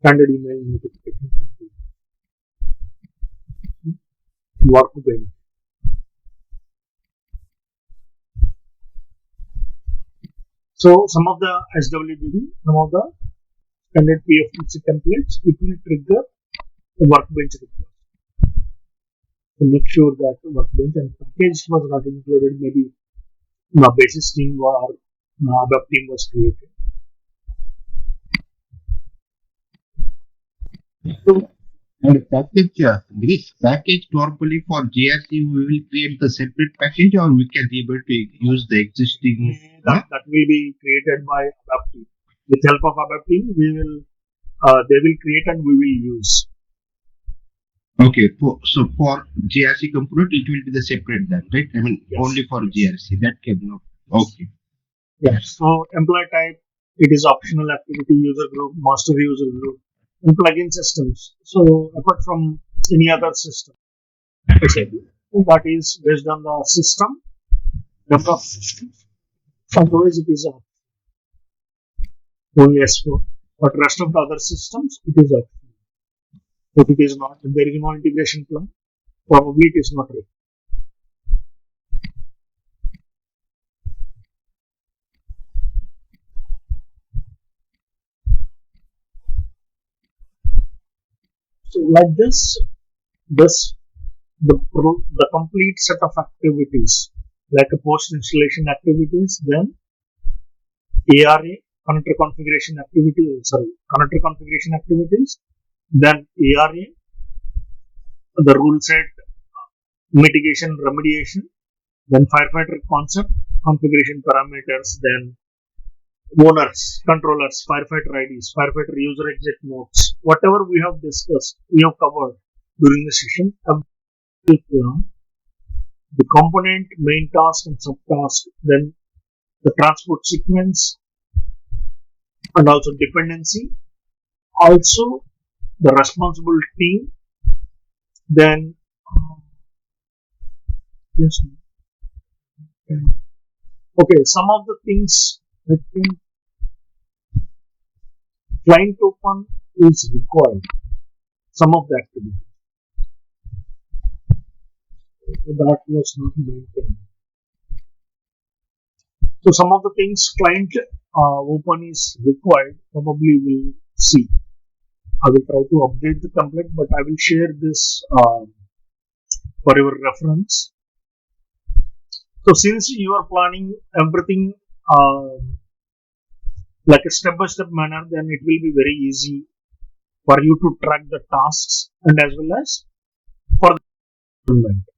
Standard email notification. Workbench. So some of the SWDD, some of the standard PFTC templates, it will trigger the workbench request. To make sure that workbench and package was not included, maybe the basis team or ABAP team was created. So, And package normally for GRC, we will create the separate package or we can be able to use the existing. that will be created by ABAP team. With help of ABAP team, they will create and we will use. Okay, so for GRC component, it will be the separate then, right? I mean, Yes. only for GRC, that cannot. Okay. Yes. So employee type, it is optional activity user group, master user group, and plugin systems. So apart from any other system, that is based on the system, number of systems. Otherwise, it is only S4. But rest of the other systems, it is optional. If it is not, there is no integration plan. probably it is not ready. So like this the complete set of activities like a post installation activities, then ARA connector configuration activities, then ARA the rule set mitigation remediation, then firefighter concept configuration parameters, then owners, controllers, firefighter IDs, firefighter user exit notes, whatever we have discussed, we have covered during the session. The component, main task and subtask, then the transport sequence and also dependency, also the responsible team, then yes, okay, some of the things I think client open is required, some of the activity. That was not maintained. So some of the things client open is required, probably we'll see. I will try to update the template, but I will share this for your reference. So since you are planning everything like a step-by-step manner, then it will be very easy for you to track the tasks and as well as for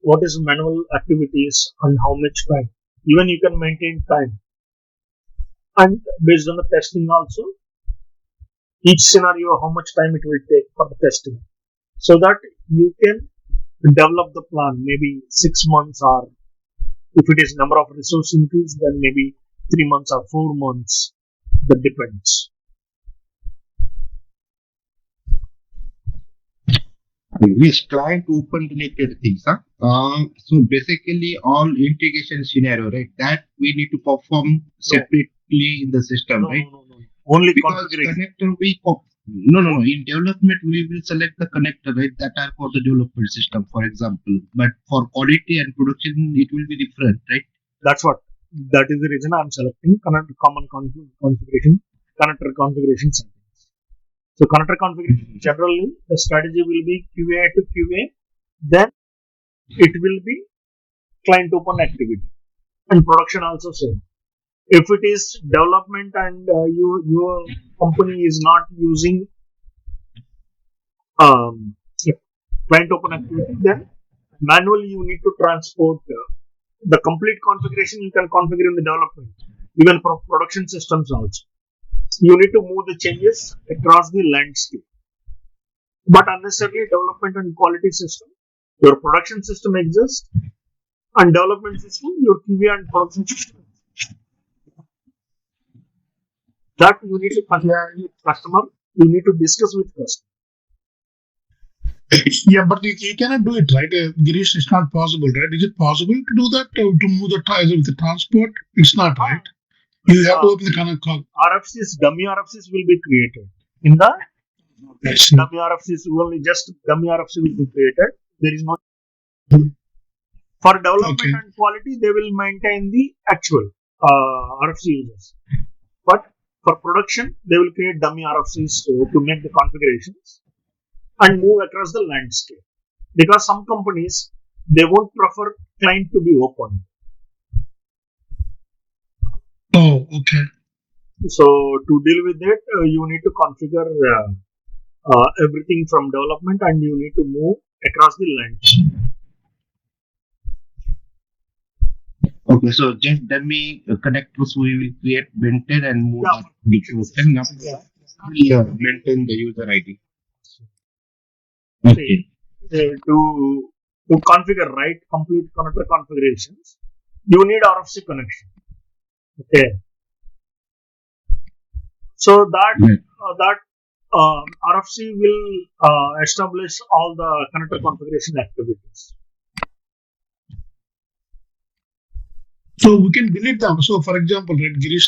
what is manual activities and how much time. Even you can maintain time. And based on the testing also, each scenario, how much time it will take for the testing. So that you can develop the plan, maybe 6 months, or if it is number of resource increase, then maybe 3 months or 4 months. That depends. This client open related things, huh? So basically all integration scenario, right? That we need to perform separately in the system, No, right? no. Only Because configuration. connector no. In development we will select the connector, right? That are for the development system, for example. But for quality and production, it will be different, right? That is the reason I am selecting common configuration, connector configuration settings. So connector configuration, generally the strategy will be QA to QA, then it will be client open activity, and production also same. If it is development and your company is not using client open activity, then manually you need to transport the complete configuration. You can configure in the development, even for production systems also. You need to move the changes across the landscape. But unnecessarily development and quality system, your production system exists, and development system, your QA and production system. That you need to configure with customer. You need to discuss with customer. Yeah, but you cannot do it, right? Girish, it's not possible, right? Is it possible to do that, to move the ties with the transport? It's not, right? You have to open the kind of call. RFCs, dummy RFCs will be created. In the dummy RFCs, only just dummy RFC will be created. There is no. For development and quality, they will maintain the actual RFC users. But for production, they will create dummy RFCs to make the configurations and move across the landscape. Because some companies, they won't prefer client to be open. Oh, okay. So to deal with it, you need to configure everything from development, and you need to move across the landscape. Okay, so just dummy connectors we will create, maintain, and move that maintain the user ID. Okay. To configure complete connector configurations, you need RFC connection. Okay. So that RFC will establish all the connector configuration activities. So we can delete them. So for example, right, Girish,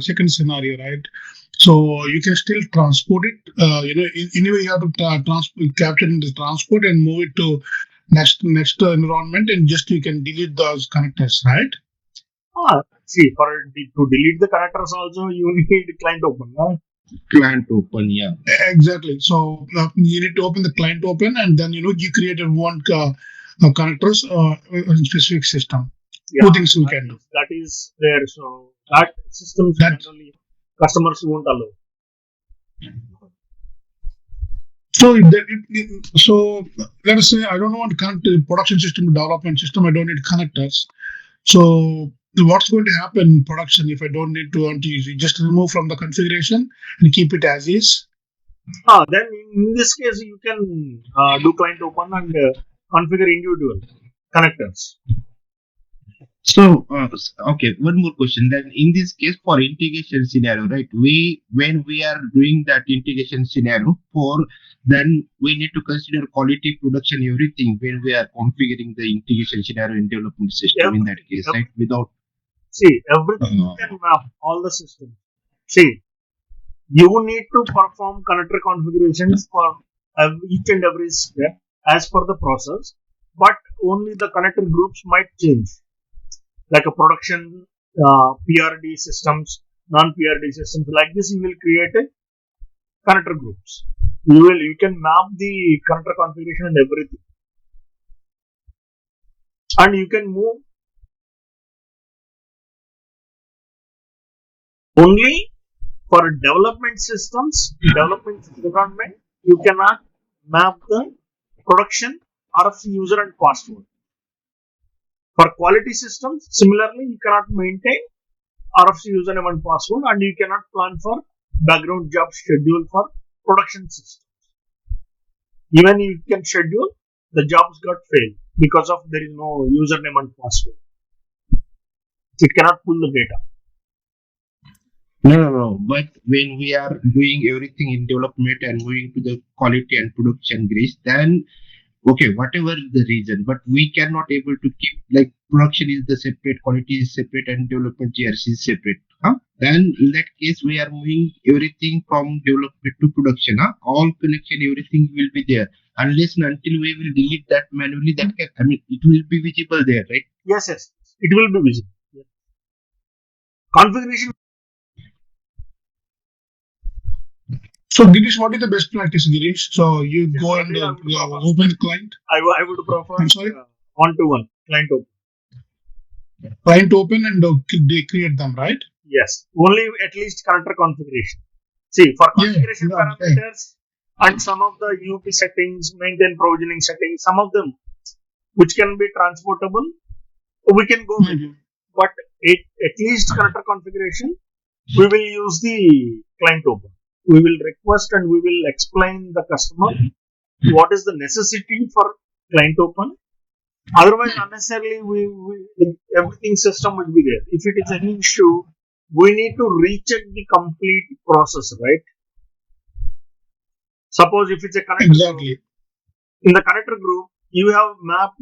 second scenario, right? So you can still transport it. Anyway, you have to capture in the transport and move it to next environment, and just you can delete those connectors, right? See, to delete the connectors also, you need client open. Client open, yeah. Exactly. So you need to open the client open, and then you created one connectors in specific system. Yeah, Two things we can do. that is there. So that systems generally customers won't allow. So, so let us say I don't want to connect to production system to development system. I don't need connectors. So what's going to happen in production if I don't need to use it? Just remove from the configuration and keep it as is. Then in this case you can do client open and configure individual connectors. So, okay, one more question. Then, in this case, for integration scenario, right? When we are doing that integration scenario, then we need to consider quality, production, everything when we are configuring the integration scenario in development system. In that case, right? Without everything you can map all the systems. You need to perform connector configurations for each and every step as per the process, but only the connector groups might change. Like a production, PRD systems, non-PRD systems, like this, you will create a connector groups. You can map the connector configuration and everything, and you can move only for development systems, development environment. You cannot map the production RFC user and password. For quality systems, similarly, you cannot maintain RFC username and password, and you cannot plan for background job schedule for production systems. Even if you can schedule, the jobs got failed because of there is no username and password. It cannot pull the data. No. But when we are doing everything in development and moving to the quality and production grace, then okay, whatever the reason, but we cannot able to keep like production is the separate, quality is separate, and development GRC is separate. Then in that case, we are moving everything from development to production. All connection, everything will be there. Unless and until we will delete that manually, it will be visible there, right? Yes, it will be visible. Yes. Configuration. So, Girish, what is the best practice, Girish? So, you go and open the client. I would prefer I'm sorry? one-to-one client open. Client open and they create them, right? Yes, only at least connector configuration. See, for configuration parameters and some of the UP settings, maintain provisioning settings, some of them which can be transportable, we can go with it. But at least connector configuration, we will use the client open. We will request and we will explain the customer what is the necessity for client open. Otherwise, unnecessarily, everything system will be there. If it is any issue, we need to recheck the complete process, right? Suppose if it's a connector group, in the connector group, you have mapped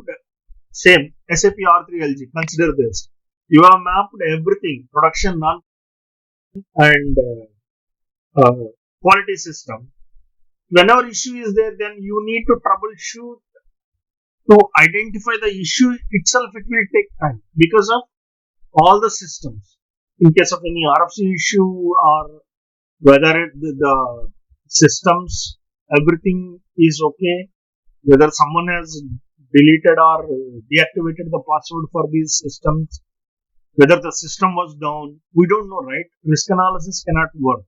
same SAP R3LG. Consider this. You have mapped everything, production, non and quality system. Whenever issue is there, then you need to troubleshoot. To identify the issue itself, it will take time because of all the systems. In case of any RFC issue or whether the systems, everything is okay, whether someone has deleted or deactivated the password for these systems, whether the system was down, we don't know, right? Risk analysis cannot work.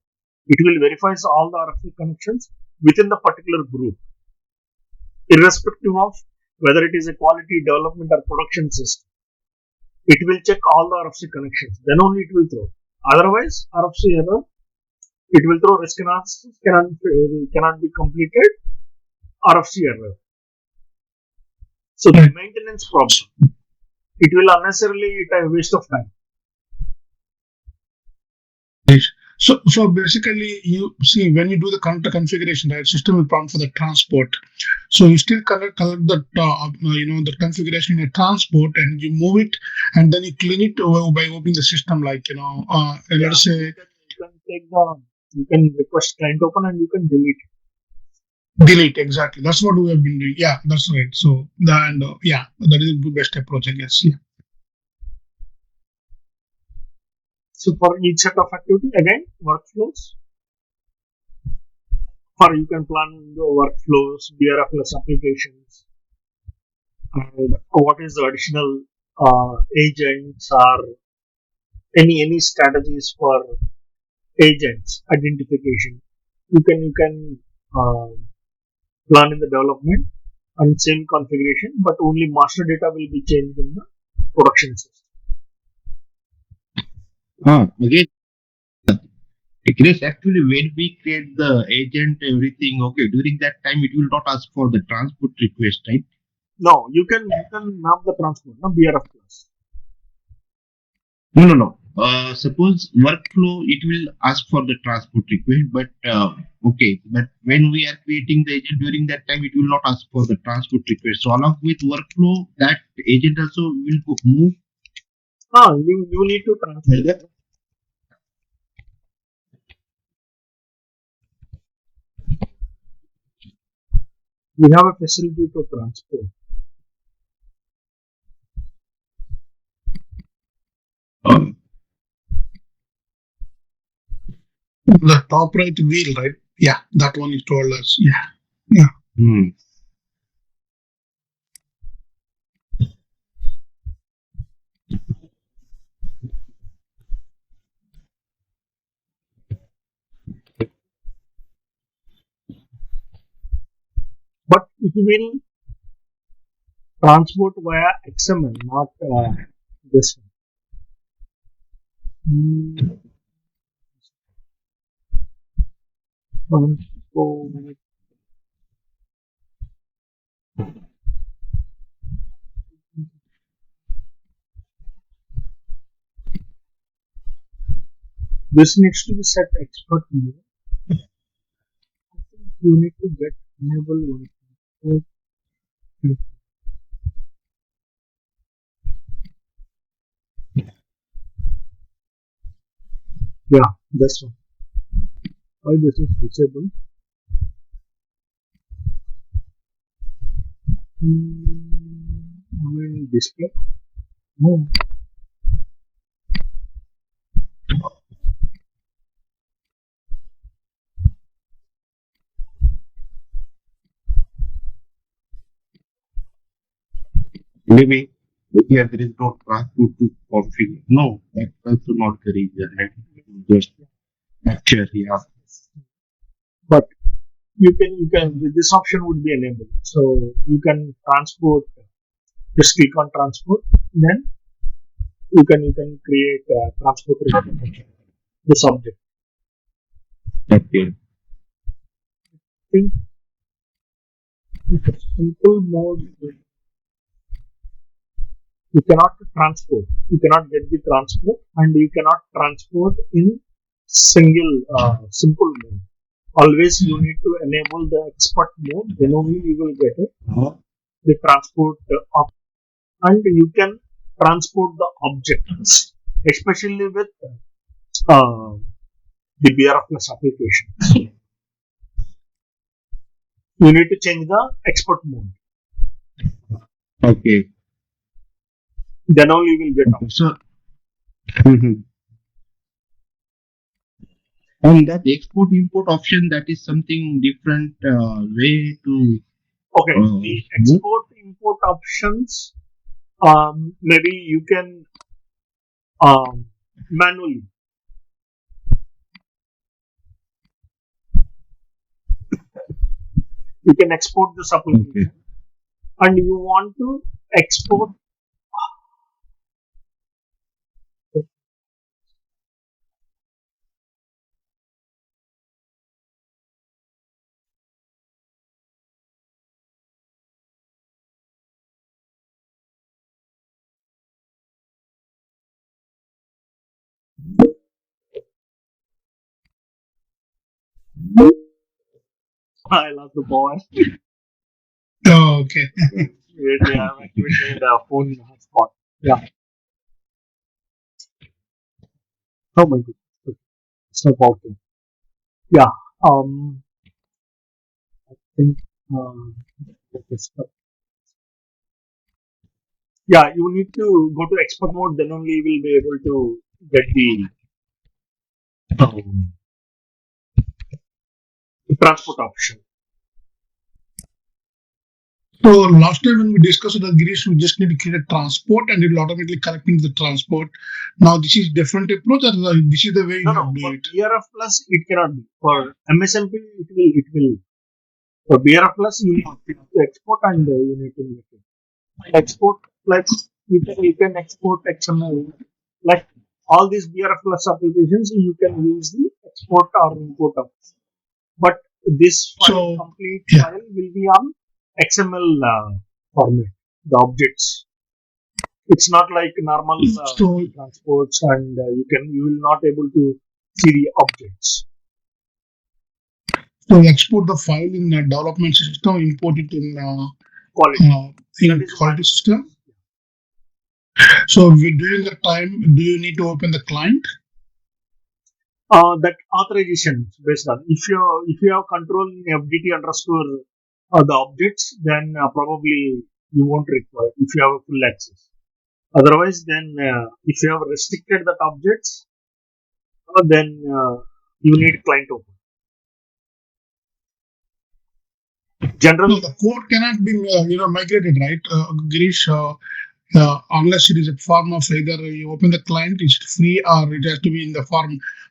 It will verify all the RFC connections within the particular group, irrespective of whether it is a quality, development or production system. It will check all the RFC connections. Then only it will throw. Otherwise, RFC error, it will throw risk analysis cannot be completed. RFC error. So the maintenance problem. It will unnecessarily a waste of time. So basically, you see when you do the connector configuration, right? System will prompt for the transport. So you still collect the the configuration in a transport, and you move it, and then you clean it by opening the system. Like let's say you can request client open and you can delete it. Delete, exactly. That's what we have been doing. Yeah, that's right. So, yeah, that is the best approach, I guess. Yeah. So for each set of activity, again, workflows. For you can plan the workflows, BRFLS applications, and what is the additional agents or any strategies for agents identification. You can plan in the development and same configuration, but only master data will be changed in the production system. Again, Chris, actually, when we create the agent, everything, okay, during that time, it will not ask for the transport request, right? No, you can map the transport, no BRF plus. No, no, no. Suppose workflow, it will ask for the transport request, but okay, but when we are creating the agent during that time, it will not ask for the transport request. So along with workflow, that agent also will move. You need to transport. We have a facility to transport. Um, The top right wheel, right? Yeah, that one is told us. Yeah. Yeah. hmm. But it will transport via XML, not this one. Transport. This needs to be set expert mode. You need to get enable one. Yeah, this one. Why this is disable? I mean display. No. Maybe here there is no transport to configure. No, that's also not the reason, right? Just capture, yeah. But you can this option would be enabled. So you can transport. Just click on transport. Then you can create transport request. This object. Okay. Think simple mode. You cannot transport. You cannot get the transport, and you cannot transport in single simple mode. Always you need to enable the expert mode. Then only you will get it. The transport up, and you can transport the objects, especially with uh, the BRFLS application. You need to change the expert mode. Okay. Then only you will get out. So, and that export import option, that is something different way to Okay, the export import options. Maybe you can manually. You can export this application, and you want to export. I love the power. Oh, okay. They have activated the phone hotspot. Yeah. Oh my goodness. Okay. It's not working. Yeah. Um. think, uh, yeah, you need to go to expert mode, then only you will be able to get the transport option. So last time when we discussed the Girish, we just need to create a transport and it will automatically collect into the transport. Now this is different approach, or this is the way you No, have no, to do for it. BRF plus it cannot be. For MSMP it will. For BRF plus you need to export and you need to make it. Export, like you can export XML, like all these BRF plus applications you can use the export or import of. But this file, So complete yeah, file will be on XML format, the objects. It's not like normal so transports, and you will not able to see the objects. so we export the file in a development system, import it Quality. That in is quality one. system. So during the time, do you need to open the client? That authorization based on if you have control in FDT underscore the objects, then probably you won't require if you have a full access. Otherwise, then if you have restricted that objects, then you need client open. No, Generally, the code cannot be migrated, right, Girish? Unless it is a form of either you open the client, it's free, or it has to be in the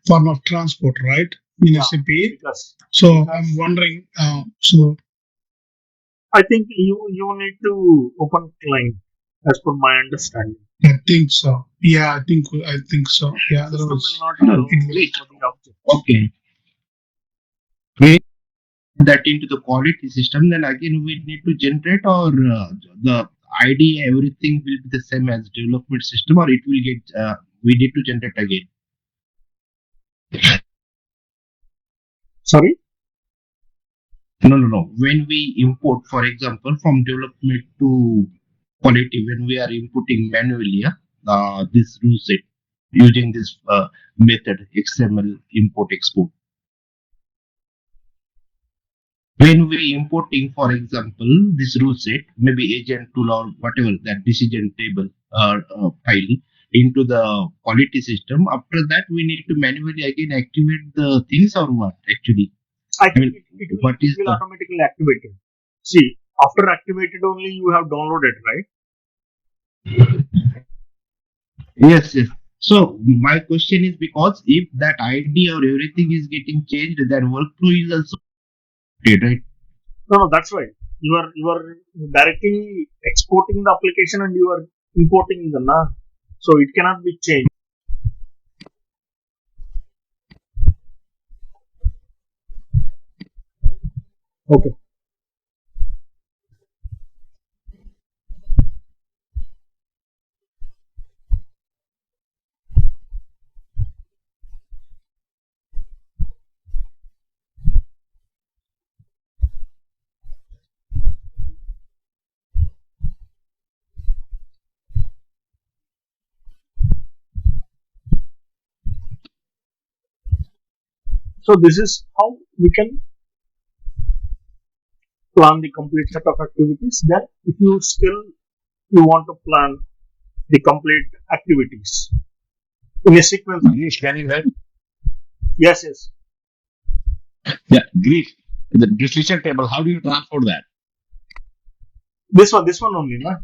form of transport, right? In yeah, SAP. because So I'm wondering. So I think you need to open client as per my understanding. I think so. Yeah, I think so. Yeah, System will otherwise not No, allow it will. great. for the object. Okay. We put that into the quality system, then again we need to generate, or the ID, everything will be the same as development system, or it will get, we need to generate again. Sorry. No. When we import, for example, from development to quality, when we are inputting manually, this rule set using this method XML import export. When we importing, for example, this rule set, maybe agent tool or whatever that decision table file into the quality system, after that we need to manually again activate the things, or what actually? I I think mean, it what is will the automatically activate it. See, after activated only you have downloaded, right? yes. So my question is, because if that ID or everything is getting changed, then workflow is also updated, right? No, that's right. You are directly exporting the application and you are importing the na. So it cannot be changed. Okay. So this is how we can plan the complete set of activities. Then if you want to plan the complete activities in a sequence. Girish, can you help? Yes, yes. Yeah, Girish, the decision table, how do you transport that? This one only, na?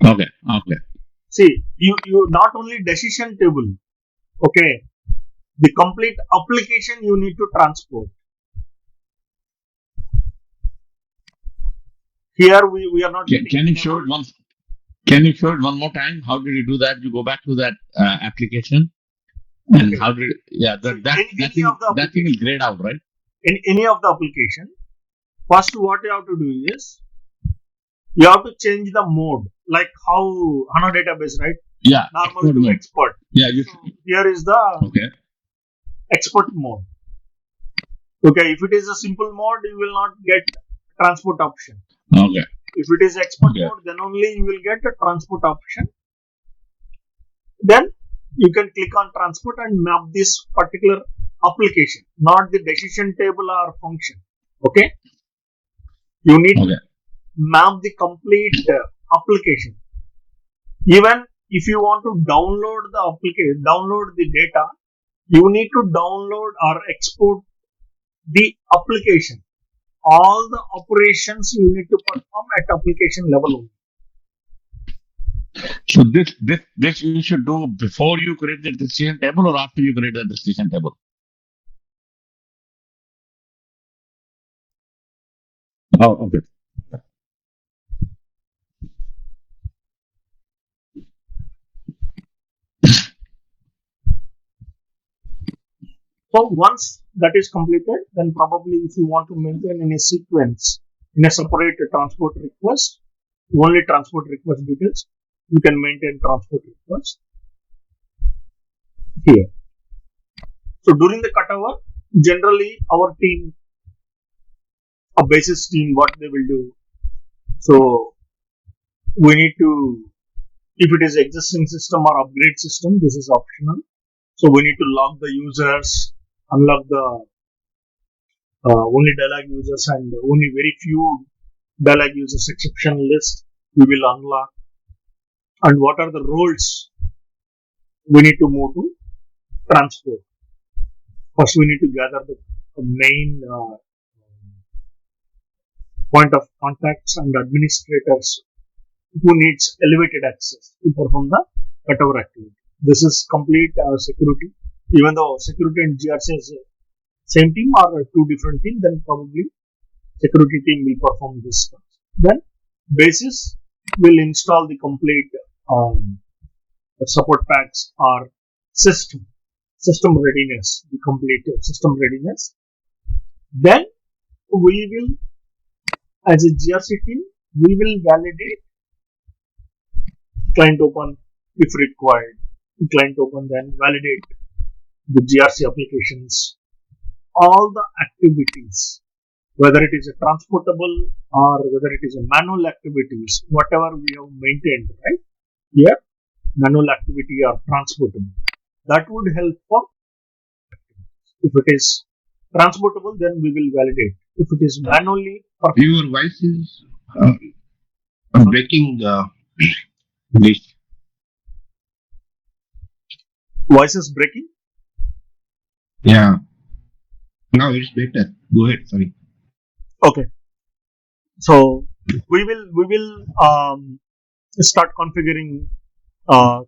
Okay. See, you not only decision table, okay, the complete application you need to transport. Here we are not Can, getting can you show it enabled. once? Can you show it one more time? How did you do that? You go back to that application, and Okay. how did? Yeah, So any of the that thing is application, grayed out, right? in any of the application, first what you have to do is you have to change the mode, like how HANA database, right? Yeah, Normal export to mode. expert. Yeah, you. So here is the Okay. expert mode. Okay, if it is a simple mode, you will not get transport option. Okay. If it is expert Okay. mode, then only you will get a transport option. Then you can click on transport and map this particular application, not the decision table or function. Okay, you need to Okay. map the complete application. Even if you want to download the application, download the data, you need to download or export the application. All the operations you need to perform at application level only. So this you should do before you create the decision table or after you create the decision table. Oh, okay. So once that is completed, then probably if you want to maintain in a sequence, in a separate transport request, only transport request details, you can maintain transport request here. So during the cutover, generally our team, a basis team, what they will do. So we need to, if it is existing system or upgrade system, this is optional. So we need to log the users, unlock the only dialog users and only very few dialog users exception list we will unlock. And what are the roles we need to move to transport. First, we need to gather the main point of contacts and administrators who needs elevated access to perform the cutover activity. This is complete security. Even though security and GRC is same team or two different teams, then probably security team will perform this task. Then basis will install the complete support packs or system readiness, the complete system readiness. Then we will, as a GRC team, we will validate client open if required. Client open, then validate the GRC applications, all the activities, whether it is a transportable or whether it is a manual activities, whatever we have maintained, right? Here, manual activity or transportable. That would help for, if it is transportable, then we will validate. If it is manually, Your voice is breaking. This. voice is breaking. Yeah. Now it's better. Go ahead. Sorry. Okay. So we will start configuring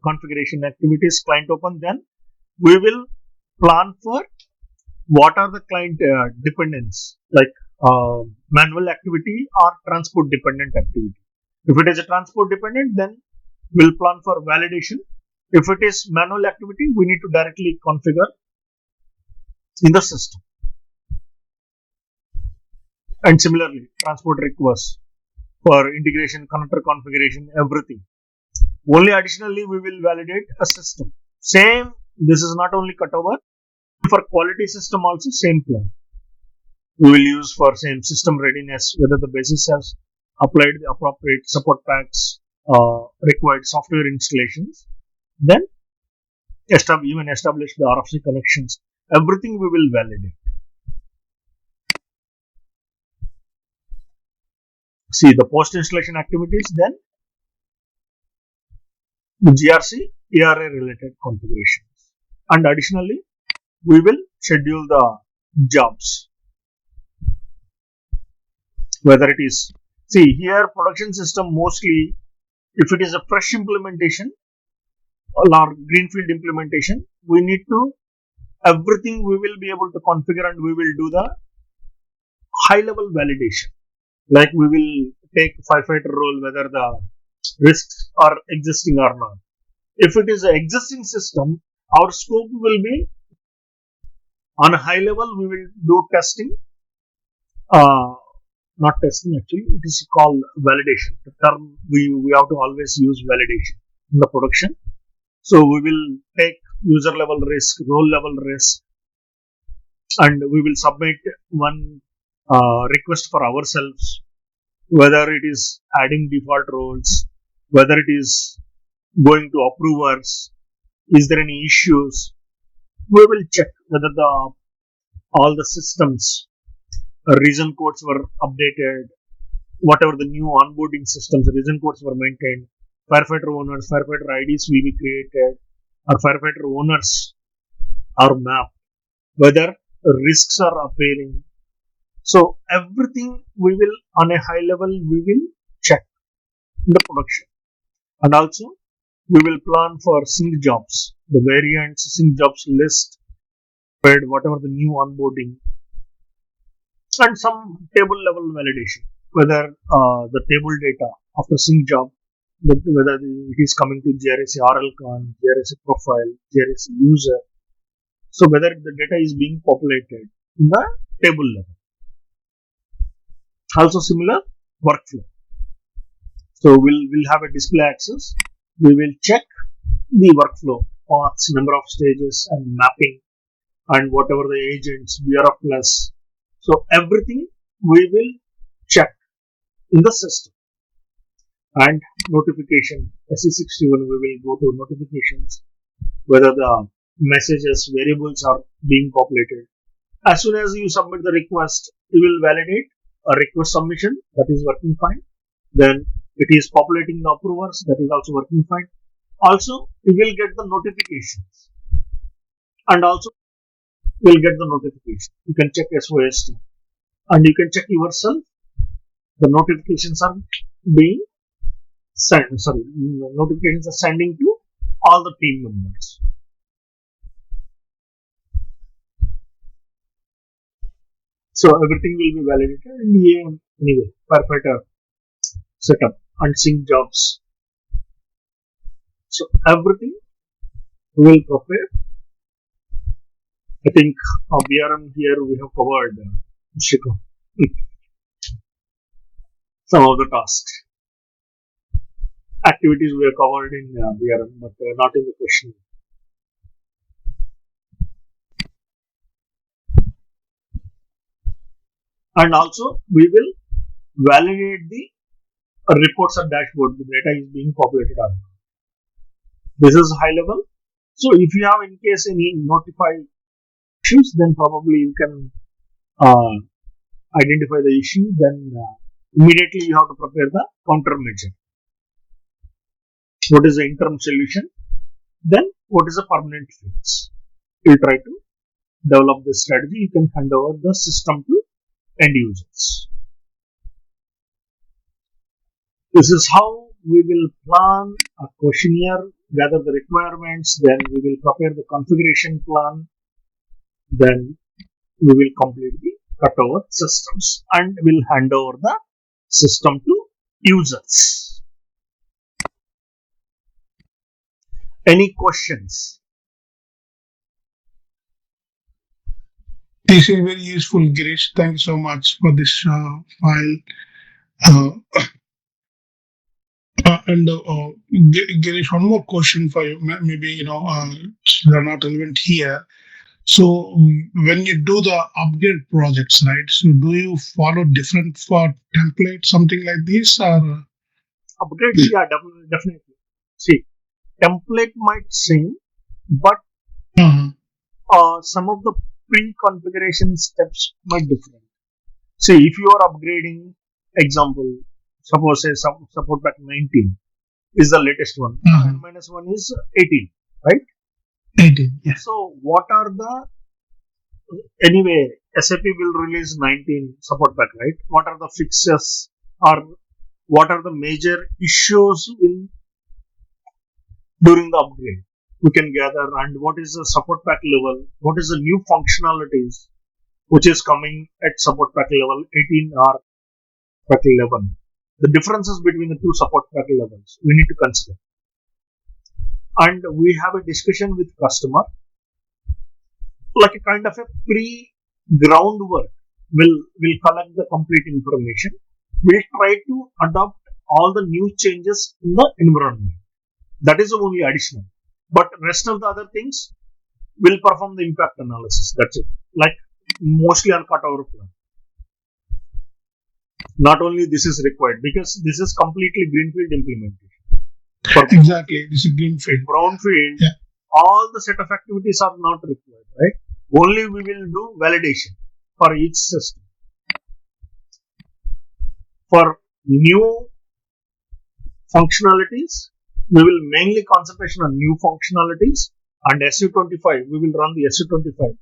configuration activities, client open. Then we will plan for what are the client dependents, like manual activity or transport dependent activity. If it is a transport dependent, then we'll plan for validation. If it is manual activity, we need to directly configure in the system. And similarly, transport requests for integration, connector configuration, everything. Only additionally, we will validate a system. Same, this is not only cutover, for quality system also same plan. We will use for same system readiness, whether the basis has applied the appropriate support packs, required software installations, then even establish the RFC connections. Everything we will validate. See the post installation activities, then the GRC, ARA related configurations. And additionally, we will schedule the jobs. Whether it is, see here production system mostly, if it is a fresh implementation or greenfield implementation, we need to, everything we will be able to configure and we will do the high level validation. Like we will take firefighter role whether the risks are existing or not. If it is an existing system, our scope will be on a high level, we will do testing. Not testing actually, it is called validation. The term we have to always use validation in the production. So we will take user level risk, role level risk, and we will submit one request for ourselves, whether it is adding default roles, whether it is going to approvers, is there any issues. We will check whether all the systems reason codes were updated, whatever the new onboarding systems, reason codes were maintained, firefighter owners, firefighter IDs will be created, or firefighter owners are mapped, whether risks are appearing. So everything we will, on a high level, we will check in the production. And also, we will plan for sync jobs, the variants, sync jobs list, whatever the new onboarding, and some table level validation, whether the table data after sync job, whether it is coming to GRC RLCon, GRC profile, GRC user. So whether the data is being populated in the table level. Also similar workflow. So we'll have a display access. We will check the workflow paths, number of stages, and mapping, and whatever the agents, BRF plus. So everything we will check in the system. And notification, SE61, we will go to notifications, whether the messages, variables are being populated. As soon as you submit the request, you will validate a request submission, that is working fine. Then it is populating the approvers, that is also working fine. Also, you will get the notifications, and also will get the notification. You can check SOST, and you can check yourself. The notifications are being sent. Notifications are sending to all the team members. So everything will be validated, and anyway, firefighter setup and sync jobs. So everything will prepare. I think BRM here we have covered Shiko. Some of the tasks. Activities we have covered in BRM, but not in the question. And also we will validate the reports or dashboard. The data is being populated or not. This is high level. So if you have in case any notified issues, then probably you can identify the issue. Then immediately you have to prepare the countermeasure. What is the interim solution? Then what is the permanent fix? You try to develop this strategy. You can hand over the system to end users. This is how we will plan a questionnaire, gather the requirements, then we will prepare the configuration plan, then we will complete the cutover systems and will hand over the system to users. Any questions? This is very useful, Girish. Thank you so much for this file. Girish, one more question for you. Maybe they're not relevant here. So when you do the upgrade projects, right? So do you follow different for template, something like this, or upgrades? Yeah, definitely. See, template might same, but some of the pre-configuration steps might differ. See, if you are upgrading, example, suppose say support pack 19 is the latest one, -1 is 18, right? 18, yeah. So what are the, anyway, SAP will release 19 support pack, right? What are the fixes or what are the major issues during the upgrade? We can gather, and what is the support pack level, what is the new functionalities which is coming at support pack level 18 or pack 11. The differences between the two support pack levels we need to consider. And we have a discussion with customer, like a kind of a pre-groundwork. We'll collect the complete information. We'll try to adopt all the new changes in the environment. That is only additional. But rest of the other things will perform the impact analysis. That's it. Like mostly on cutover plan. Not only this is required, because this is completely greenfield implementation. Exactly, this is greenfield. Brownfield, yeah. All the set of activities are not required, right? Only we will do validation for each system. For new functionalities, we will mainly concentration on new functionalities, and SU25, we will run the SU25.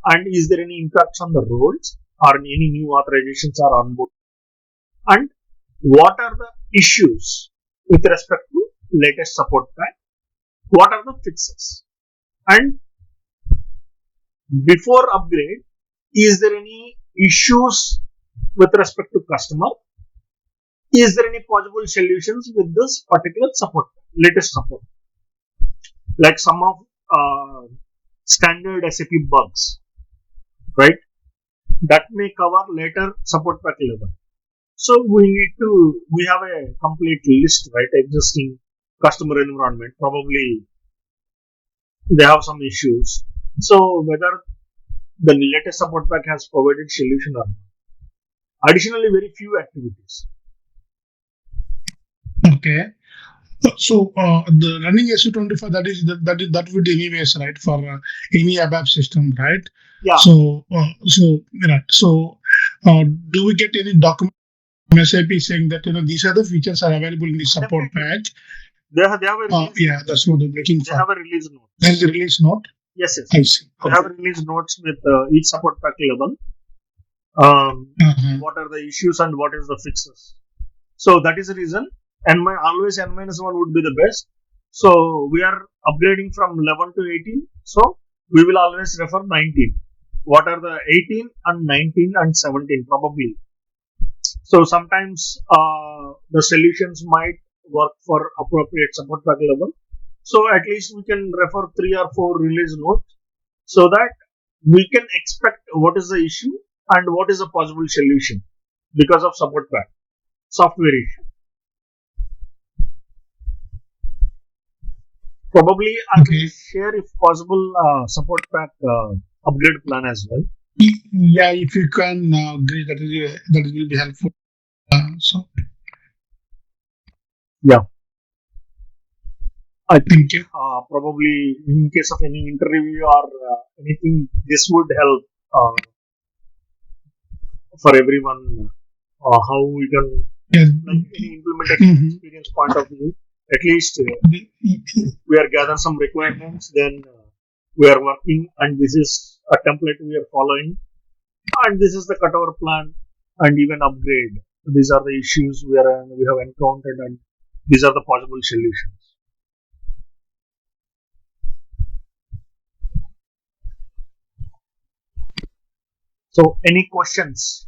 And is there any impacts on the roles or any new authorizations are on board? And what are the issues with respect to latest support pack? What are the fixes? And before upgrade, is there any issues with respect to customer? Is there any possible solutions with this particular support, latest support? Like some of standard SAP bugs, right? That may cover later support pack level. So we have a complete list, right? Existing customer environment, probably they have some issues. So whether the latest support pack has provided solution or not. Additionally, very few activities. Okay. So the running SU25, that would anyways, right, for any ABAP system, right? Yeah. So right. So do we get any document from SAP saying that these are the features are available in the support pack? They have a release. Yeah, that's what they're looking for. They have a release note. There's a release note. Yes. I see. They have a release notes with each support pack level. What are the issues and what is the fixes? So that is the reason. Always N-1 would be the best. So we are upgrading from 11 to 18. So we will always refer 19. What are the 18 and 19 and 17 probably? So sometimes the solutions might work for appropriate support pack level. So at least we can refer 3 or 4 release notes so that we can expect what is the issue and what is a possible solution because of support pack software issue. Probably I will share if possible support pack upgrade plan as well. Yeah, if you can agree, that will be helpful. Yeah. I Thank you. Probably in case of any interview or anything, this would help for everyone how we can, like any implementation experience point of view, at least we are gather some requirements, then we are working, and this is a template we are following, and this is the cutover plan and even upgrade. These are the issues we have encountered, and these are the possible solutions. So, any questions?